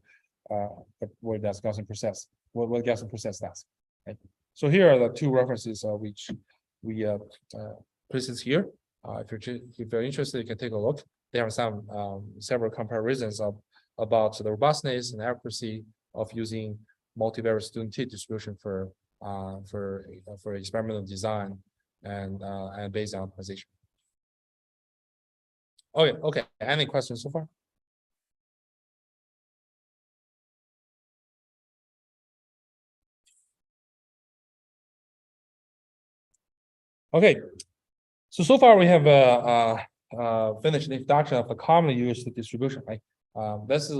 what that's Gaussian process, what Gaussian process does. Right? So here are the two references which we present here. If you're interested, you can take a look. There are some several comparisons about the robustness and accuracy of using multivariate student T distribution for experimental design and Bayesian optimization. Okay. Any questions so far? Okay, so far we have finished the introduction of the commonly used distribution. Right? This is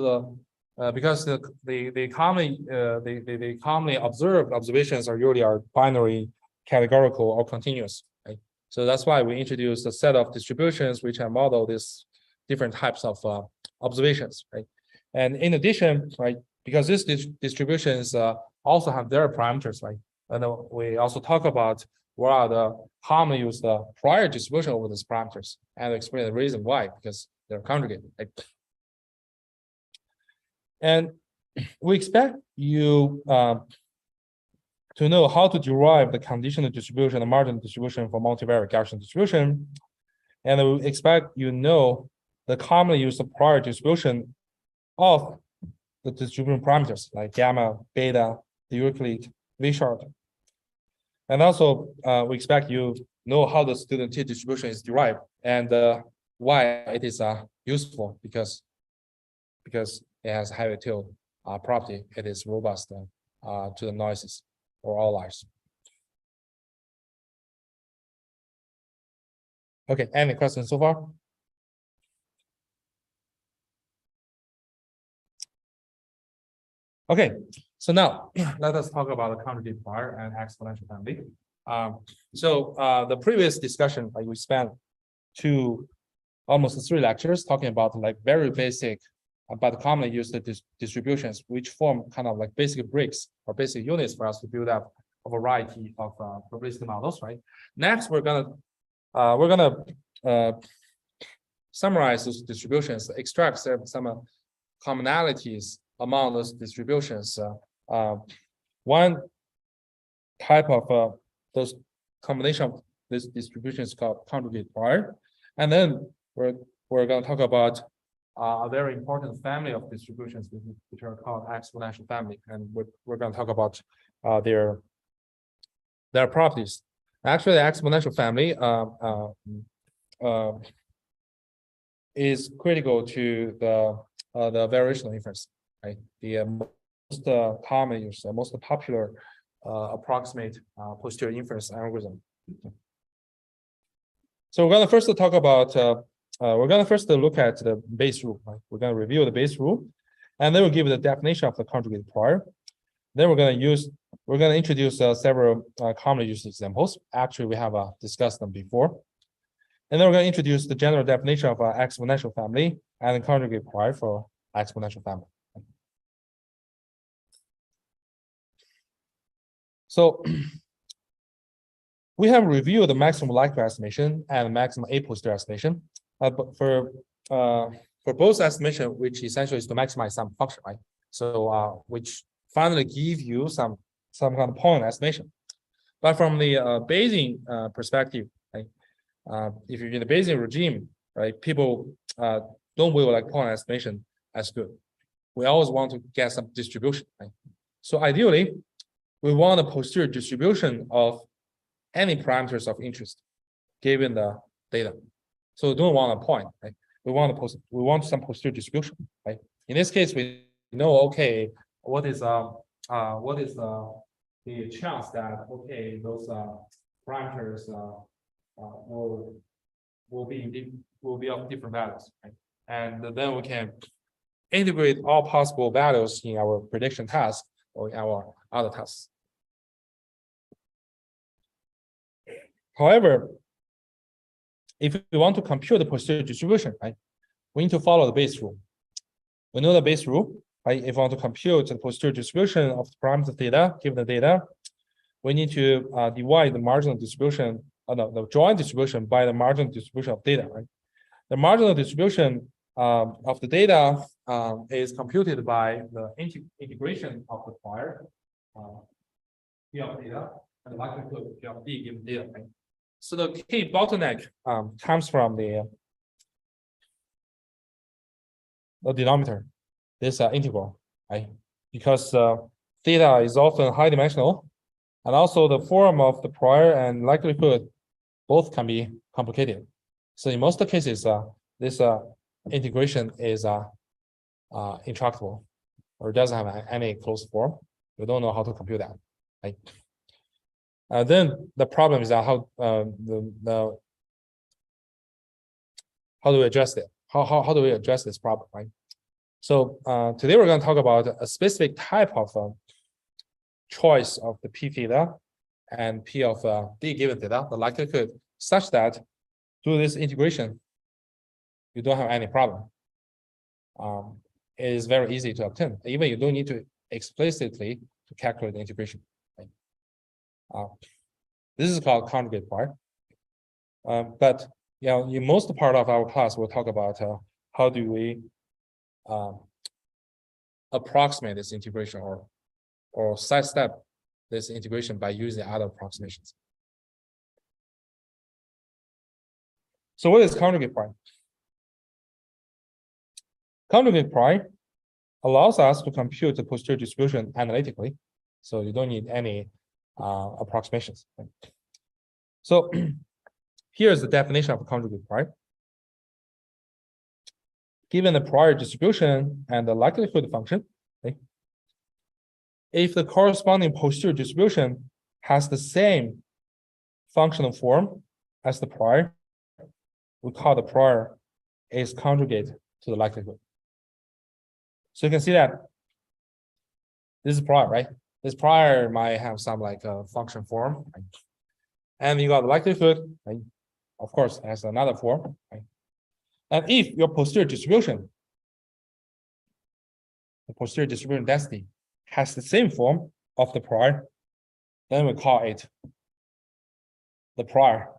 because the commonly observed observations are usually binary, categorical, or continuous. Right? So that's why we introduced a set of distributions which have modeled these different types of observations. Right? And in addition, right, because these distributions also have their parameters, right? And we also talk about what are the commonly used prior distribution over these parameters, and explain the reason why, because they're conjugated. Right? And we expect you to know how to derive the conditional distribution and marginal distribution for multivariate Gaussian distribution. And we expect you know the commonly used prior distribution of the distribution parameters like gamma, beta, the Euclid, V-short. And also, we expect you know how the student T distribution is derived and why it is useful, because it has high tail property. It is robust to the noises or outliers. Okay, any questions so far? Okay, so now let us talk about the conjugate prior and exponential family. The previous discussion, like we spent almost 3 lectures talking about like very basic but commonly used distributions, which form kind of like basic bricks or basic units for us to build up a variety of probabilistic models, right? Next, we're gonna summarize those distributions, extract some commonalities among those distributions. One type of those combination of this distribution is called conjugate prior, and then we're going to talk about a very important family of distributions which are called exponential family, and we're going to talk about their properties. Actually, the exponential family is critical to the variational inference, right? The most common use, most popular approximate posterior inference algorithm. So we're going to first talk about. We're going to first look at the base rule. Right? We're going to review the base rule, and then we'll give the definition of the conjugate prior. Then we're going to introduce several commonly used examples. Actually, we have discussed them before. And then we're going to introduce the general definition of exponential family and the conjugate prior for exponential family. So we have reviewed the maximum likelihood estimation and maximum a posterior estimation. But for both estimation, which essentially is to maximize some function, right? So which finally give you some kind of point estimation. But from the Bayesian perspective, right? If you're in the Bayesian regime, right, people don't will like point estimation as good. We always want to get some distribution, right? So ideally, we want a posterior distribution of any parameters of interest given the data. So we don't want a point, right? We want some posterior distribution, right? In this case, we know, okay, what is the chance that, okay, those parameters will be of different values, right? And then we can integrate all possible values in our prediction task or in our other tasks. However, if we want to compute the posterior distribution, right, we need to follow the Bayes rule. We know the Bayes rule, right? If we want to compute the posterior distribution of the parameter theta, given the data, we need to divide the marginal distribution, the joint distribution by the marginal distribution of data, right? The marginal distribution of the data is computed by the integration of the prior P of data and the likelihood P of D given data, right? So the key bottleneck comes from the denominator, this integral, right? Because theta is often high dimensional, and also the form of the prior and likelihood both can be complicated. So in most cases, this integration is intractable or doesn't have any closed form. We don't know how to compute that, right? Then the problem is that how do we address it? How do we address this problem, right? So today we're going to talk about a specific type of choice of the P theta and P of D given theta, the likelihood, such that through this integration, you don't have any problem. It is very easy to obtain. Even you don't need to explicitly to calculate the integration. Right? This is called conjugate prior. But in most part of our class, we'll talk about how do we approximate this integration or sidestep this integration by using other approximations. So what is conjugate prior? Conjugate prior allows us to compute the posterior distribution analytically, so you don't need any approximations. Right? So here's the definition of a conjugate prior. Given the prior distribution and the likelihood function, okay, if the corresponding posterior distribution has the same functional form as the prior, we call the prior is conjugate to the likelihood. So you can see that this is prior, right? This prior might have some like a function form, right? And you got the likelihood, right? Of course, has another form, right? And if your posterior distribution, the posterior distribution density, has the same form of the prior, then we call it the prior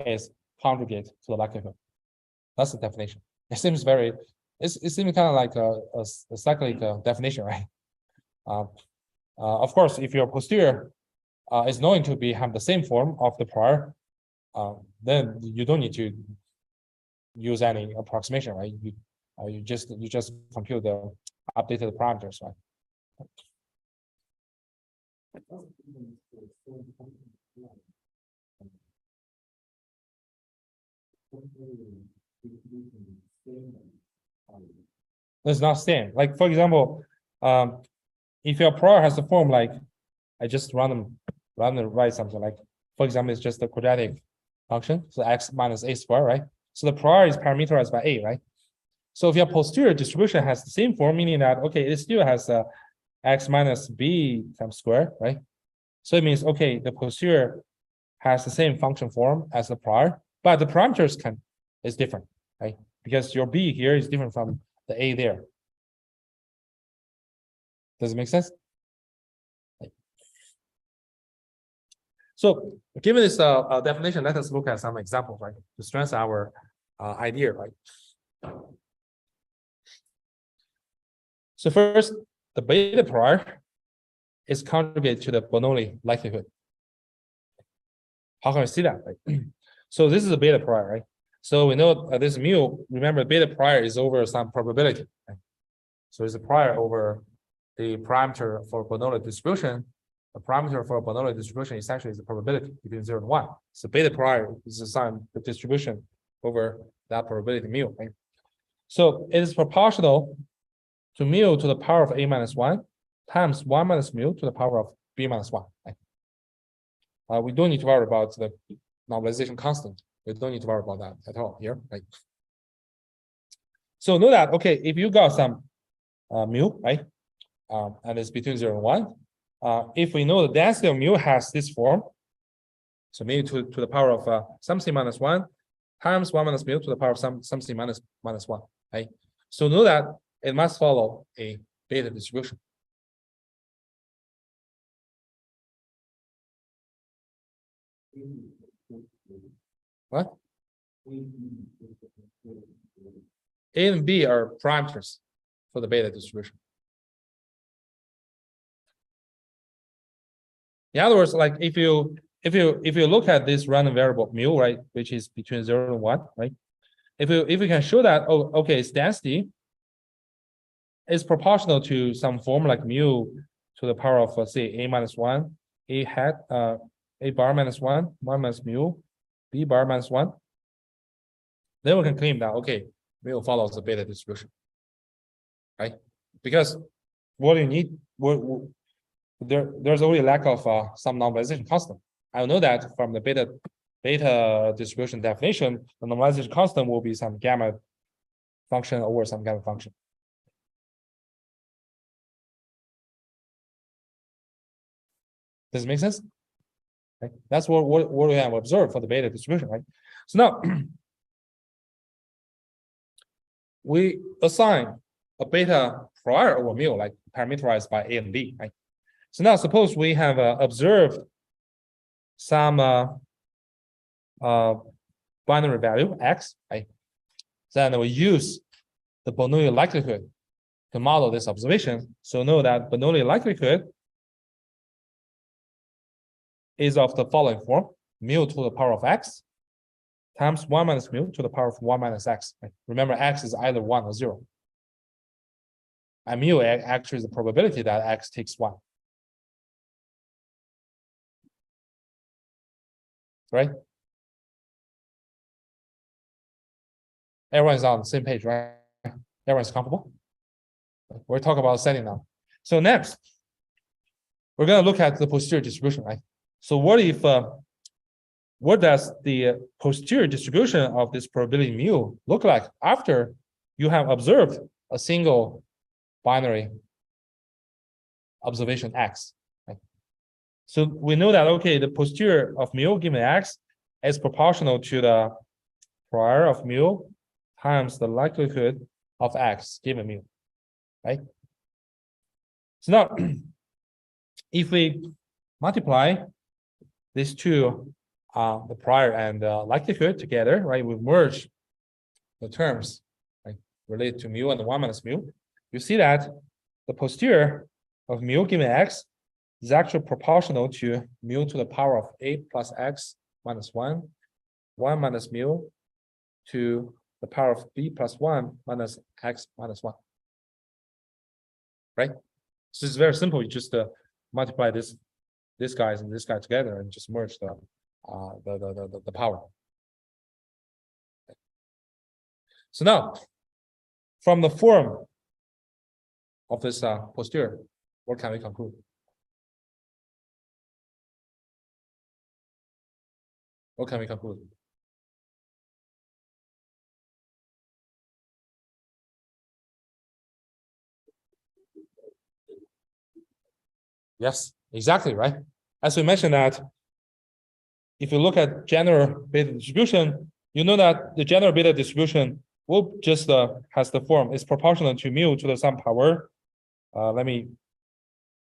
is conjugate to the likelihood. That's the definition. It seems very, it seems kind of like a cyclic definition, right? Of course, if your posterior is known to have the same form of the prior, then you don't need to use any approximation, right? You just compute the updated parameters, right? It's not same. Like for example, if your prior has a form like, I just random write something like, for example, it's just a quadratic function, so x minus a squared, right? So the prior is parameterized by a, right? So if your posterior distribution has the same form, meaning that okay, it still has x minus b times square, right? So it means okay, the posterior has the same function form as the prior, but the parameters is different, right? Because your b here is different from the a there. Does it make sense? So given this definition, let us look at some examples, right, to strengthen our idea, right? So first, the beta prior is conjugate to the Bernoulli likelihood. How can we see that, right? So this is a beta prior, right? So we know this mu, remember beta prior is over some probability, right? So it's a prior over the parameter for Bernoulli distribution. The parameter for Bernoulli distribution essentially is the probability between 0 and 1. So beta prior is assigned the distribution over that probability mu, right? So it is proportional to mu to the power of a minus 1 times 1 minus mu to the power of b minus 1. Right? We don't need to worry about the normalization constant. We don't need to worry about that at all here, right? So know that, okay, if you got some mu, right, and it's between 0 and 1, if we know the density of mu has this form, so mu to the power of something minus 1 times 1 minus mu to the power of something minus 1, right? So know that it must follow a beta distribution. What? A and B are parameters for the beta distribution. In other words, like if you look at this random variable mu, right, which is between 0 and 1, right? If you can show that, oh, okay, its density is proportional to some form like mu to the power of say a minus 1, a hat, a bar minus 1, 1 minus mu, b bar minus 1, then we can claim that okay, mu follows the beta distribution, right? Because what you need, there's only a lack of some normalization constant. I know that from the beta distribution definition, the normalization constant will be some gamma function over some gamma function. Does it make sense? Okay. That's what we have observed for the beta distribution, right? So now we assign a beta prior over mu, like parameterized by A and B, right? So now suppose we have observed some binary value x, right? Then we use the Bernoulli likelihood to model this observation. So know that Bernoulli likelihood is of the following form: mu to the power of x times 1 minus mu to the power of 1 minus x. Right? Remember, x is either 1 or 0. And mu actually is the probability that x takes 1. Right? Everyone's on the same page, right? Everyone's comfortable? We're talking about setting now. So next, we're going to look at the posterior distribution, right? So what if, what does the posterior distribution of this probability mu look like after you have observed a single binary observation x? Right? So we know that, okay, the posterior of mu given x is proportional to the prior of mu times the likelihood of x given mu, right? So now, if we multiply these two, the prior and likelihood together, right? We merge the terms, right, related to mu and the 1 minus mu. You see that the posterior of mu given x is actually proportional to mu to the power of a plus x minus 1, 1 minus mu to the power of b plus 1 minus x minus 1. Right? So it's very simple. You just multiply this guys and this guy together and just merge the power. So now, from the form of this posterior, what can we conclude? What can we conclude? Yes, exactly, right? As we mentioned that if you look at general beta distribution, you know that the general beta distribution will just has the form is proportional to mu to the some power. Let me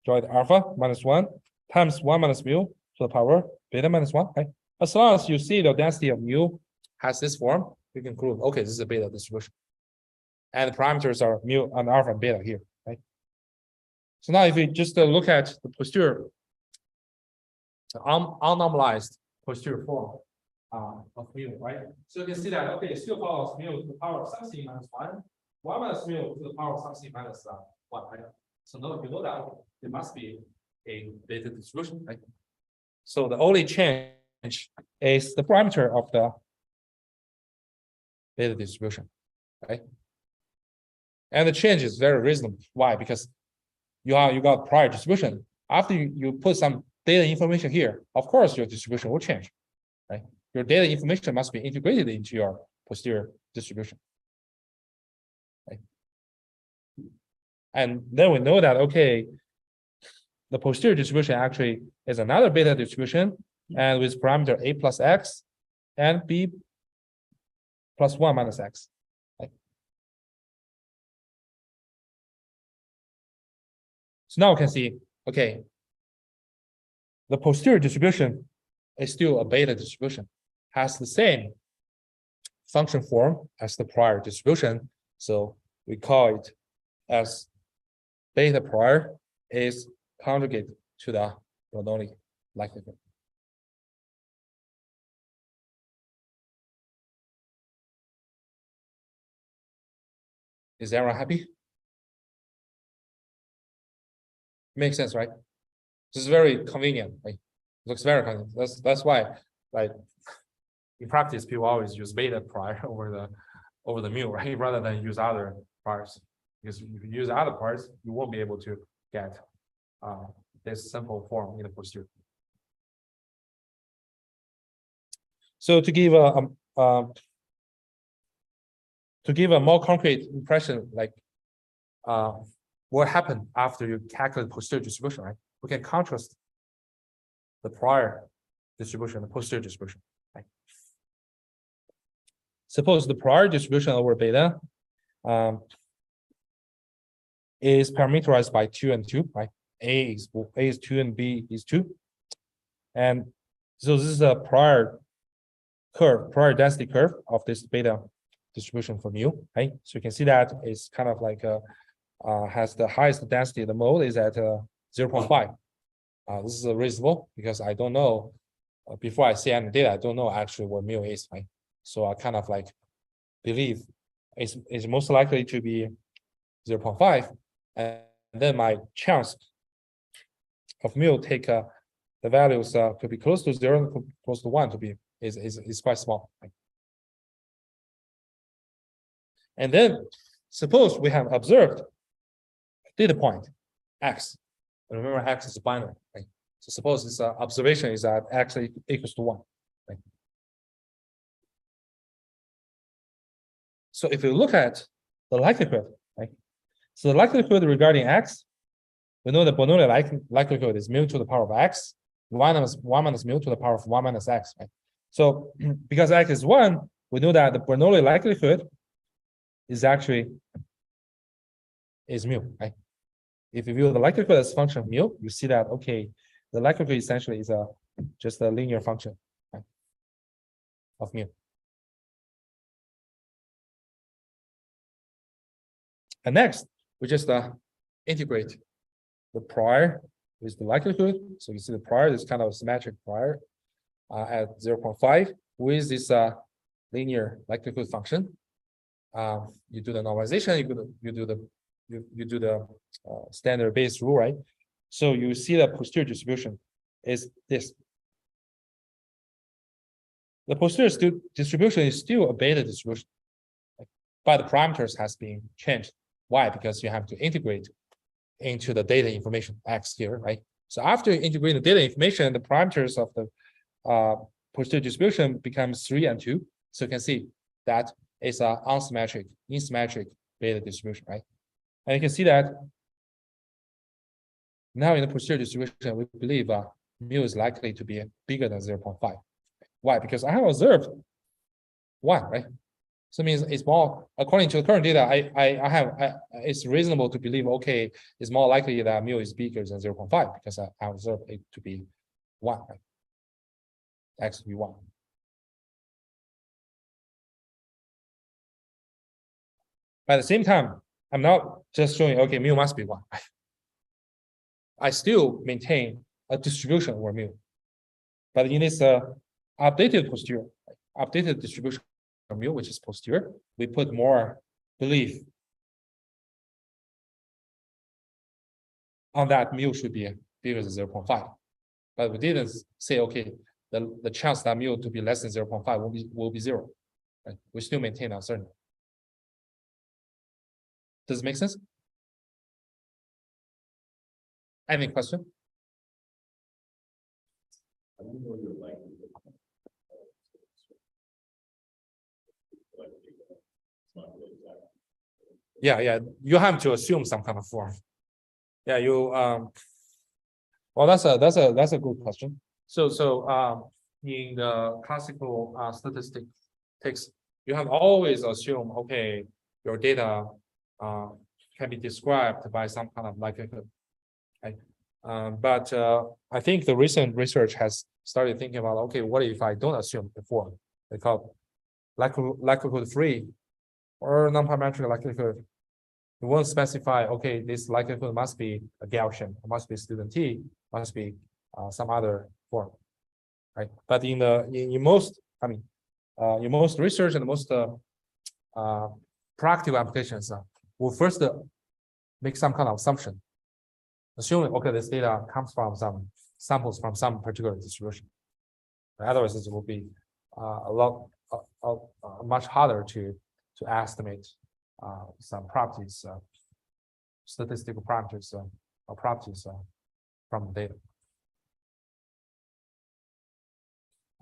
draw it alpha minus 1 times 1 minus mu to the power beta minus 1. Right? As long as you see the density of mu has this form, you can conclude, okay, this is a beta distribution. And the parameters are mu and alpha and beta here, right? So now if we just look at the posterior, unnormalized posterior form of mu, right? So you can see that, okay, it still follows mu to the power of something minus 1, 1 minus mu to the power of something minus 1, right? So now if you know that, it must be a beta distribution, right? So the only change is the parameter of the beta distribution, right? And the change is very reasonable. Why? Because you got prior distribution. After you put some data information here, of course your distribution will change, right? Your data information must be integrated into your posterior distribution, right? And then we know that, okay, the posterior distribution actually is another beta distribution, and with parameter a plus x and b plus 1 minus x. Right? So now we can see, okay, the posterior distribution is still a beta distribution, has the same function form as the prior distribution. So we call it as beta prior is conjugate to the Bernoulli likelihood. Is everyone happy? Makes sense, right? This is very convenient. Right? Looks very convenient. That's why, like, in practice, people always use beta prior over the mu, right? Rather than use other priors. Because if you use other priors, you won't be able to get this simple form in the posterior. So to give a more concrete impression, like what happened after you calculate posterior distribution, right? We can contrast the prior distribution, the posterior distribution. Right? Suppose the prior distribution over beta is parameterized by 2 and 2, right? A is 2 and B is 2. And so this is a prior density curve of this beta distribution for mu, right? So you can see that it's kind of like has the highest density. The mode is at 0.5. This is reasonable because I don't know before I see any data, I don't know actually what mu is, right? So I kind of like believe it's most likely to be 0.5, and then my chance of mu take the values to be close to 0, close to 1 to be is quite small. Right? And then suppose we have observed data point x. Remember, x is binary. Right? So suppose this observation is that x equals to 1. Right? So if you look at the likelihood, right? So the likelihood regarding x, we know the Bernoulli likelihood is mu to the power of x, 1 minus mu to the power of 1 minus x. Right? So because x is 1, we know that the Bernoulli likelihood is actually mu, right? If you view the likelihood as a function of mu, you see that, okay, the likelihood essentially is just a linear function, right, of mu. And next, we just integrate the prior with the likelihood. So you see the prior is kind of symmetric prior at 0.5 with this linear likelihood function. You do the normalization, you do the standard Bayes rule, right? So you see the posterior distribution is this. The posterior distribution is still a beta distribution, but the parameters has been changed. Why? Because you have to integrate into the data information x here, right? So after integrating the data information, the parameters of the posterior distribution becomes 3 and 2. So you can see that it's an asymmetric beta distribution, right? And you can see that now in the posterior distribution, we believe mu is likely to be bigger than 0.5. Why? Because I have observed 1, right? So it means it's more, according to the current data, it's reasonable to believe, okay, it's more likely that mu is bigger than 0.5 because I observed it to be 1, right? X to be 1. At the same time, I'm not just showing, okay, mu must be 1. I still maintain a distribution over mu. But in this updated distribution of mu, which is posterior, we put more belief on that mu should be bigger than 0.5. But we didn't say, okay, the chance that mu to be less than 0.5 will be 0. Right? We still maintain uncertainty. Does it make sense? Any question? Yeah, you have to assume some kind of form. Yeah, Well, that's a good question. So in the classical statistics, you have always assumed, okay, your data can be described by some kind of likelihood. Right? But I think the recent research has started thinking about, okay, what if I don't assume the form? They call likelihood free or non-parametric likelihood. You won't specify, okay, this likelihood must be a Gaussian, it must be student T, must be some other form, right? But in most, in most research and most practical applications, we'll first make some kind of assumption, assuming, okay, this data comes from some samples from some particular distribution. Otherwise, it will be much harder to estimate some properties, statistical parameters or properties from the data.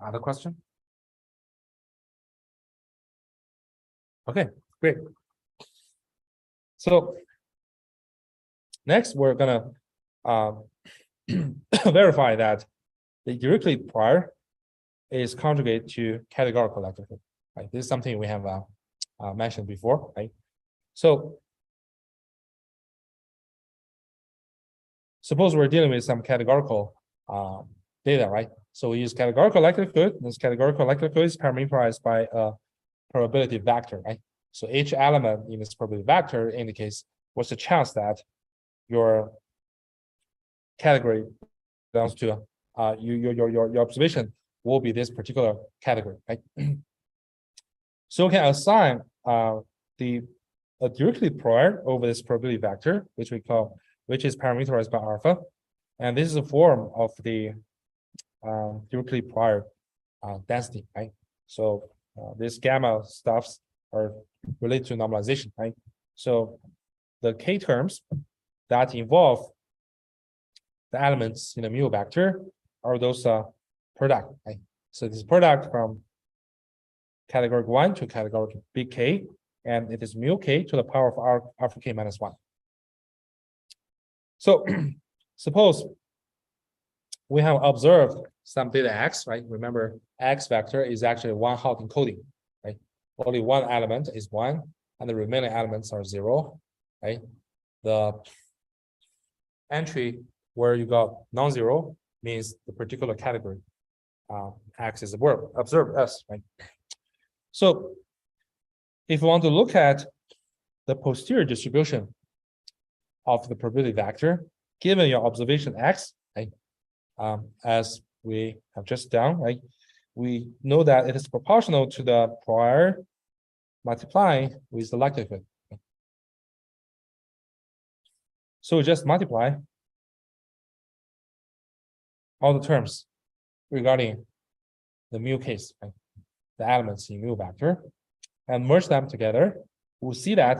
Other question? Okay, great. So next, we're gonna verify that the Dirichlet prior is conjugate to categorical likelihood. Right? This is something we have mentioned before, right? So suppose we're dealing with some categorical data, right? So we use categorical likelihood. This categorical likelihood is parameterized by a probability vector, right? So each element in this probability vector indicates what's the chance that your category belongs to your observation will be this particular category, right? So we can assign a Dirichlet prior over this probability vector, which is parameterized by alpha, and this is a form of the Dirichlet prior density, right? So these gamma stuffs are related to normalization, right? So the k terms that involve the elements in the mu vector are those product, right? So this product from category 1 to category big K, and it is mu k to the power of alpha k minus 1. So suppose we have observed some data x, right? Remember, x vector is actually one hot encoding, right? Only one element is 1, and the remaining elements are 0, right? The entry where you got non-zero means the particular category x is observed s, right? So if you want to look at the posterior distribution of the probability vector, given your observation x, right, as we have just done, right, we know that it is proportional to the prior multiplying with the likelihood. So just multiply all the terms regarding the mu case, right, the elements in mu vector, and merge them together. We'll see that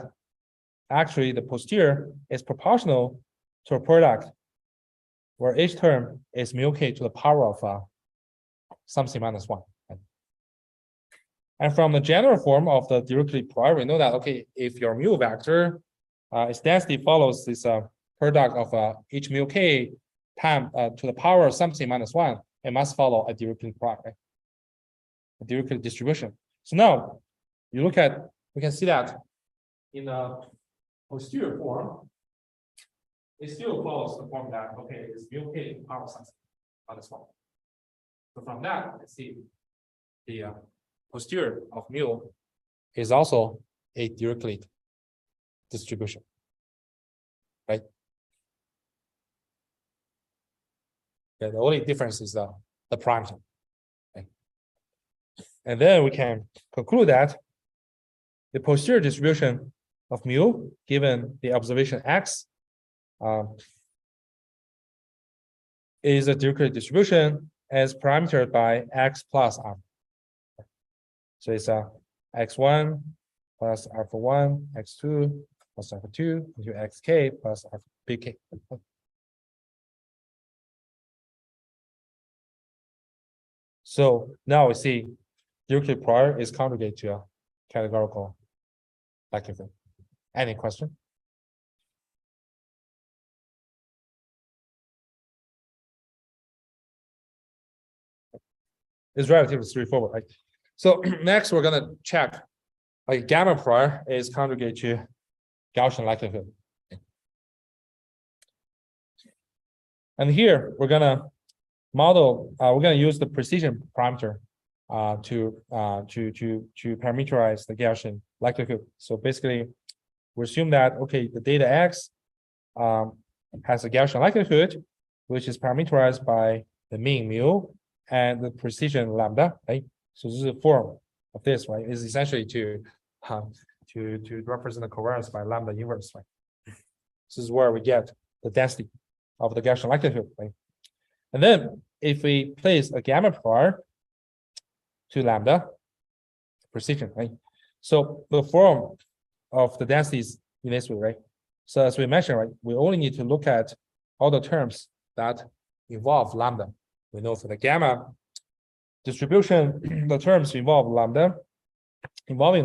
actually the posterior is proportional to a product where each term is mu k to the power of something minus 1. Right? And from the general form of the Dirichlet prior, we know that, okay, if your mu vector, its density follows this product of each mu k time to the power of something minus 1, it must follow a Dirichlet prior, right? A Dirichlet distribution. So now you look at, we can see that in the posterior form, it still follows the form that, okay, it's mu k to the power of something minus 1. So from that, you can see the posterior of mu is also a Dirichlet distribution, right? Yeah, the only difference is the prime term. Okay. And then we can conclude that the posterior distribution of mu given the observation x is a Dirichlet distribution as parametered by x plus alpha. So it's x1 plus alpha 1, x2 plus alpha 2 into xk plus alpha bk. So now we see Dirichlet prior is conjugate to a categorical likelihood. Any question? It's relatively straightforward, right? So next we're gonna check like gamma prior is conjugate to Gaussian likelihood. And here we're gonna model, we're gonna use the precision parameter to parameterize the Gaussian likelihood. So basically, we assume that okay, the data X has a Gaussian likelihood, which is parameterized by the mean mu and the precision lambda, right? So this is a form of this, right? It's essentially to represent the covariance by lambda inverse, right? This is where we get the density of the Gaussian likelihood, right? And then if we place a gamma prior to lambda precision, right? So the form of the densities in this way, right? So as we mentioned, right, we only need to look at all the terms that involve lambda. We know for the gamma distribution, the terms involving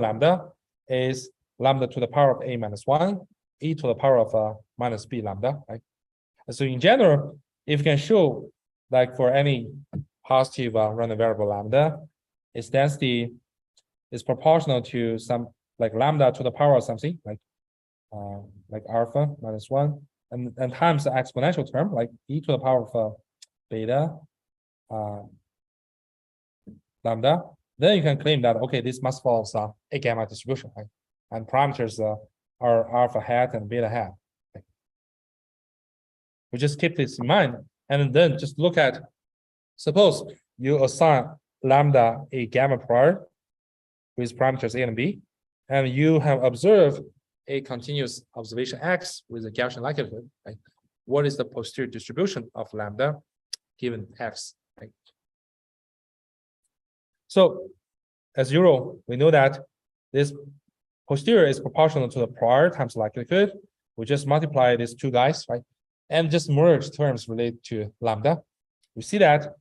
lambda is lambda to the power of a minus 1, e to the power of minus b lambda, right? And so in general, if you can show like for any positive random variable lambda, its density is proportional to some like lambda to the power of something like alpha minus 1 and times the exponential term like e to the power of beta lambda, then you can claim that okay, this must follow a gamma distribution, right? And parameters are alpha hat and beta hat. Okay. We just keep this in mind and then just look at, suppose you assign lambda a gamma prior with parameters a and b, and you have observed a continuous observation X with a Gaussian likelihood, right? What is the posterior distribution of lambda given X, right? So as usual, we know that this posterior is proportional to the prior times likelihood. We just multiply these two guys, right? And just merge terms related to lambda. We see that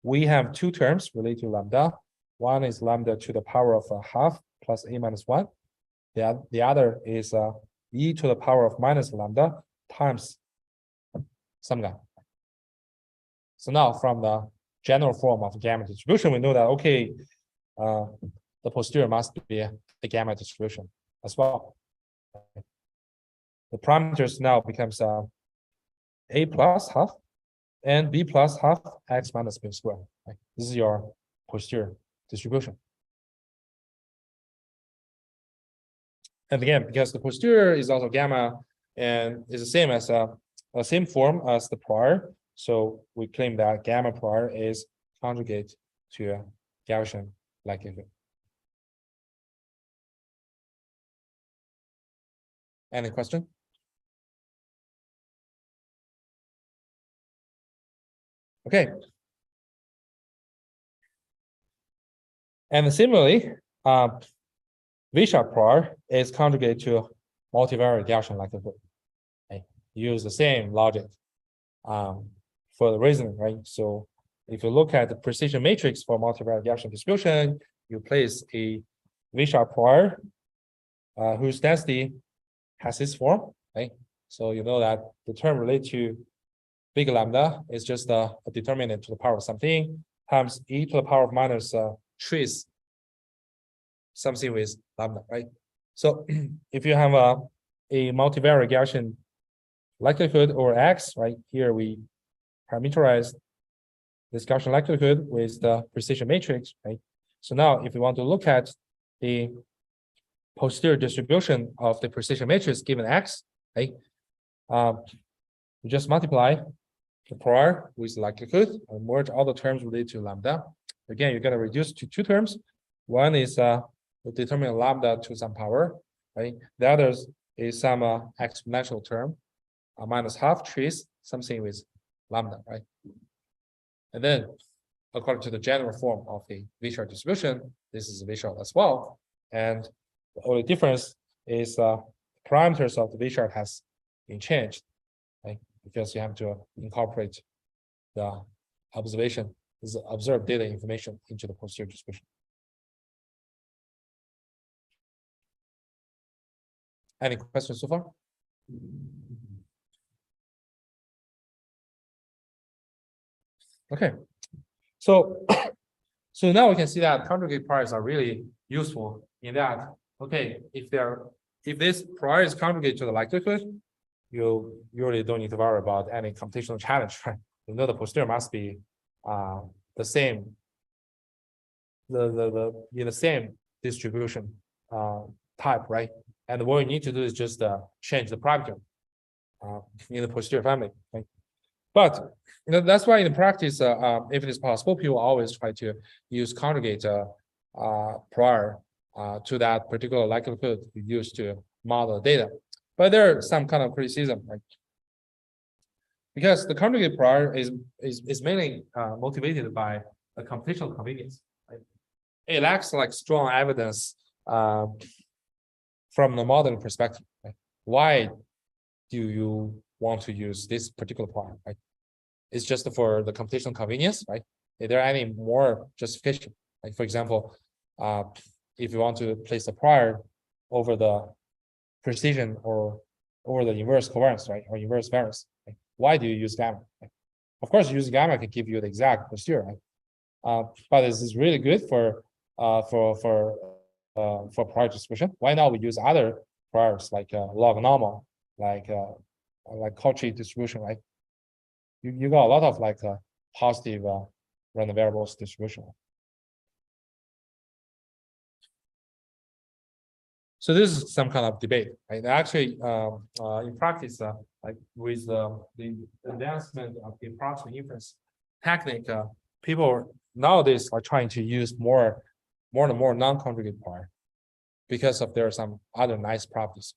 we have two terms related to lambda. One is lambda to the power of half plus a minus 1. The other is e to the power of minus lambda times some guy. So now from the general form of gamma distribution, we know that okay, the posterior must be a gamma distribution as well. The parameters now becomes a plus half and b plus half x minus b squared. Right? This is your posterior distribution. And again, because the posterior is also gamma and is the same as same form as the prior, so we claim that gamma prior is conjugate to a Gaussian likelihood. Any question? Okay. And similarly, V-sharp prior is conjugate to multivariate Gaussian likelihood. Okay. Use the same logic for the reasoning, right? So if you look at the precision matrix for multivariate Gaussian distribution, you place a V-sharp prior whose density has this form, right? So you know that the term related to big lambda is just a determinant to the power of something times e to the power of minus trace something with lambda, right? So if you have a multivariate Gaussian likelihood or X, right? Here we parameterize this Gaussian likelihood with the precision matrix, right? So now if we want to look at the posterior distribution of the precision matrix given X, right? We just multiply the prior with likelihood and merge all the terms related to lambda. Again, you're going to reduce to two terms. One is the determinant lambda to some power, right? The other is some exponential term, minus half trace something with lambda, right? And then, according to the general form of the V-sharp distribution, this is V-sharp as well. And the only difference is parameters of the V-sharp has been changed, right? Because you have to incorporate the observation, the observed data information into the posterior distribution. Any questions so far? Okay, so So now we can see that conjugate priors are really useful in that, okay, if this prior is conjugate to the likelihood, you really don't need to worry about any computational challenge, right? You know the posterior must be the same, in the same distribution type, right? And what you need to do is just change the parameter in the posterior family, right? But that's why in practice, if it is possible, people always try to use conjugate prior to that particular likelihood you use to model data. But there are some kind of criticism, right? Because the conjugate prior is mainly motivated by a computational convenience. Right? It lacks like strong evidence from the modeling perspective. Right? Why do you want to use this particular prior? Right? It's just for the computational convenience, right? Is there any more justification? Like for example, if you want to place a prior over the precision or over the inverse covariance, right, or inverse variance, right? Why do you use gamma? Right? Of course, using gamma can give you the exact posterior, right? But this is really good for prior distribution. Why not we use other priors like log normal, like Cauchy distribution, right? You got a lot of like positive random variables distribution. So this is some kind of debate, right? Actually, in practice, like with the advancement of the approximate inference technique, people nowadays are trying to use more and more non-conjugate prior because of there are some other nice properties.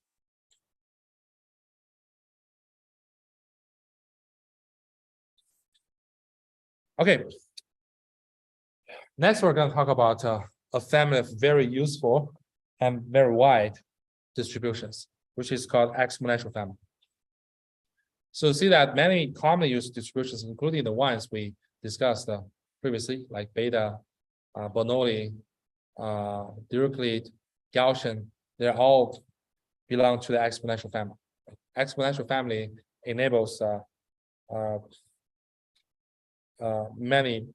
Okay. Next, we're going to talk about a family of very useful and very wide distributions, which is called exponential family. So see that many commonly used distributions, including the ones we discussed previously, like beta, Bernoulli, Dirichlet, Gaussian, they all belong to the exponential family. Exponential family enables many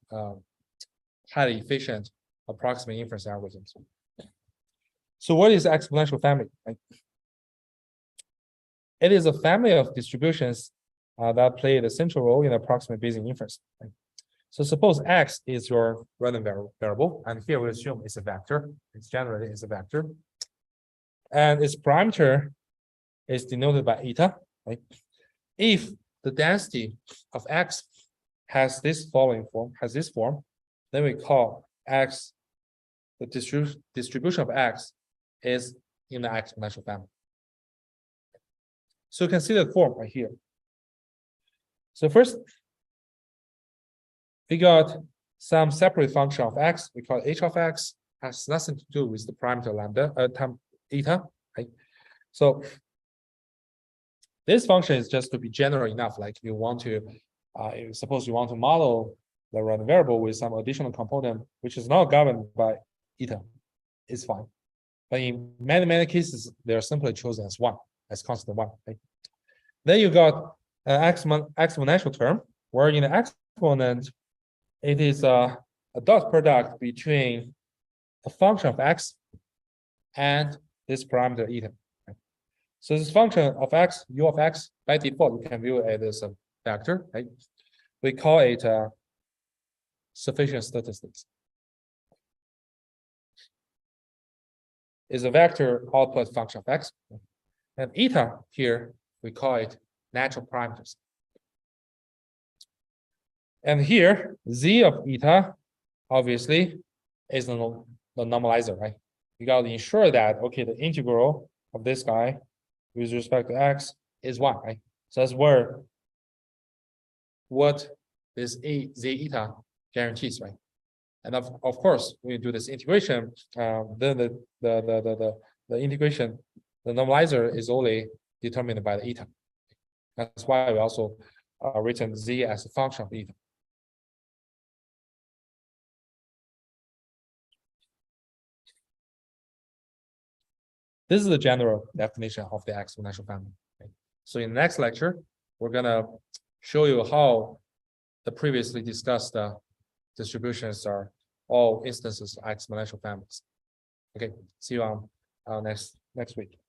highly efficient approximate inference algorithms. So what is exponential family? It is a family of distributions that play the central role in approximate Bayesian inference. Right? So suppose X is your random variable, and here we assume it's a vector. It's generally is a vector. And its parameter is denoted by eta. Right? If the density of X has this following form, then we call X, the distribution of X is in the exponential family. So you can see the form right here. So first, we got some separate function of X, we call h of X, has nothing to do with the parameter lambda, time eta, right? So this function is just to be general enough, like you want to, suppose you want to model the random variable with some additional component, which is not governed by eta, it's fine. But in many cases, they're simply chosen as one, as constant one. Right? Then you got an exponential term, where in the exponent, it is a dot product between a function of X and this parameter eta. Right? So this function of X, U of X, by default, you can view it as a vector. Right? We call it sufficient statistics. Is a vector output function of X. And eta here, we call it natural parameters. And here, Z of eta, obviously, is the normalizer, right? You got to ensure that, okay, the integral of this guy with respect to X is 1, right? So that's where what this Z eta guarantees, right? And of course, when you do this integration, then the integration, the normalizer is only determined by the eta. That's why we also written Z as a function of eta. This is the general definition of the exponential family. Okay? So in the next lecture, we're gonna show you how the previously discussed distributions are all instances are exponential families. Okay, see you on next week.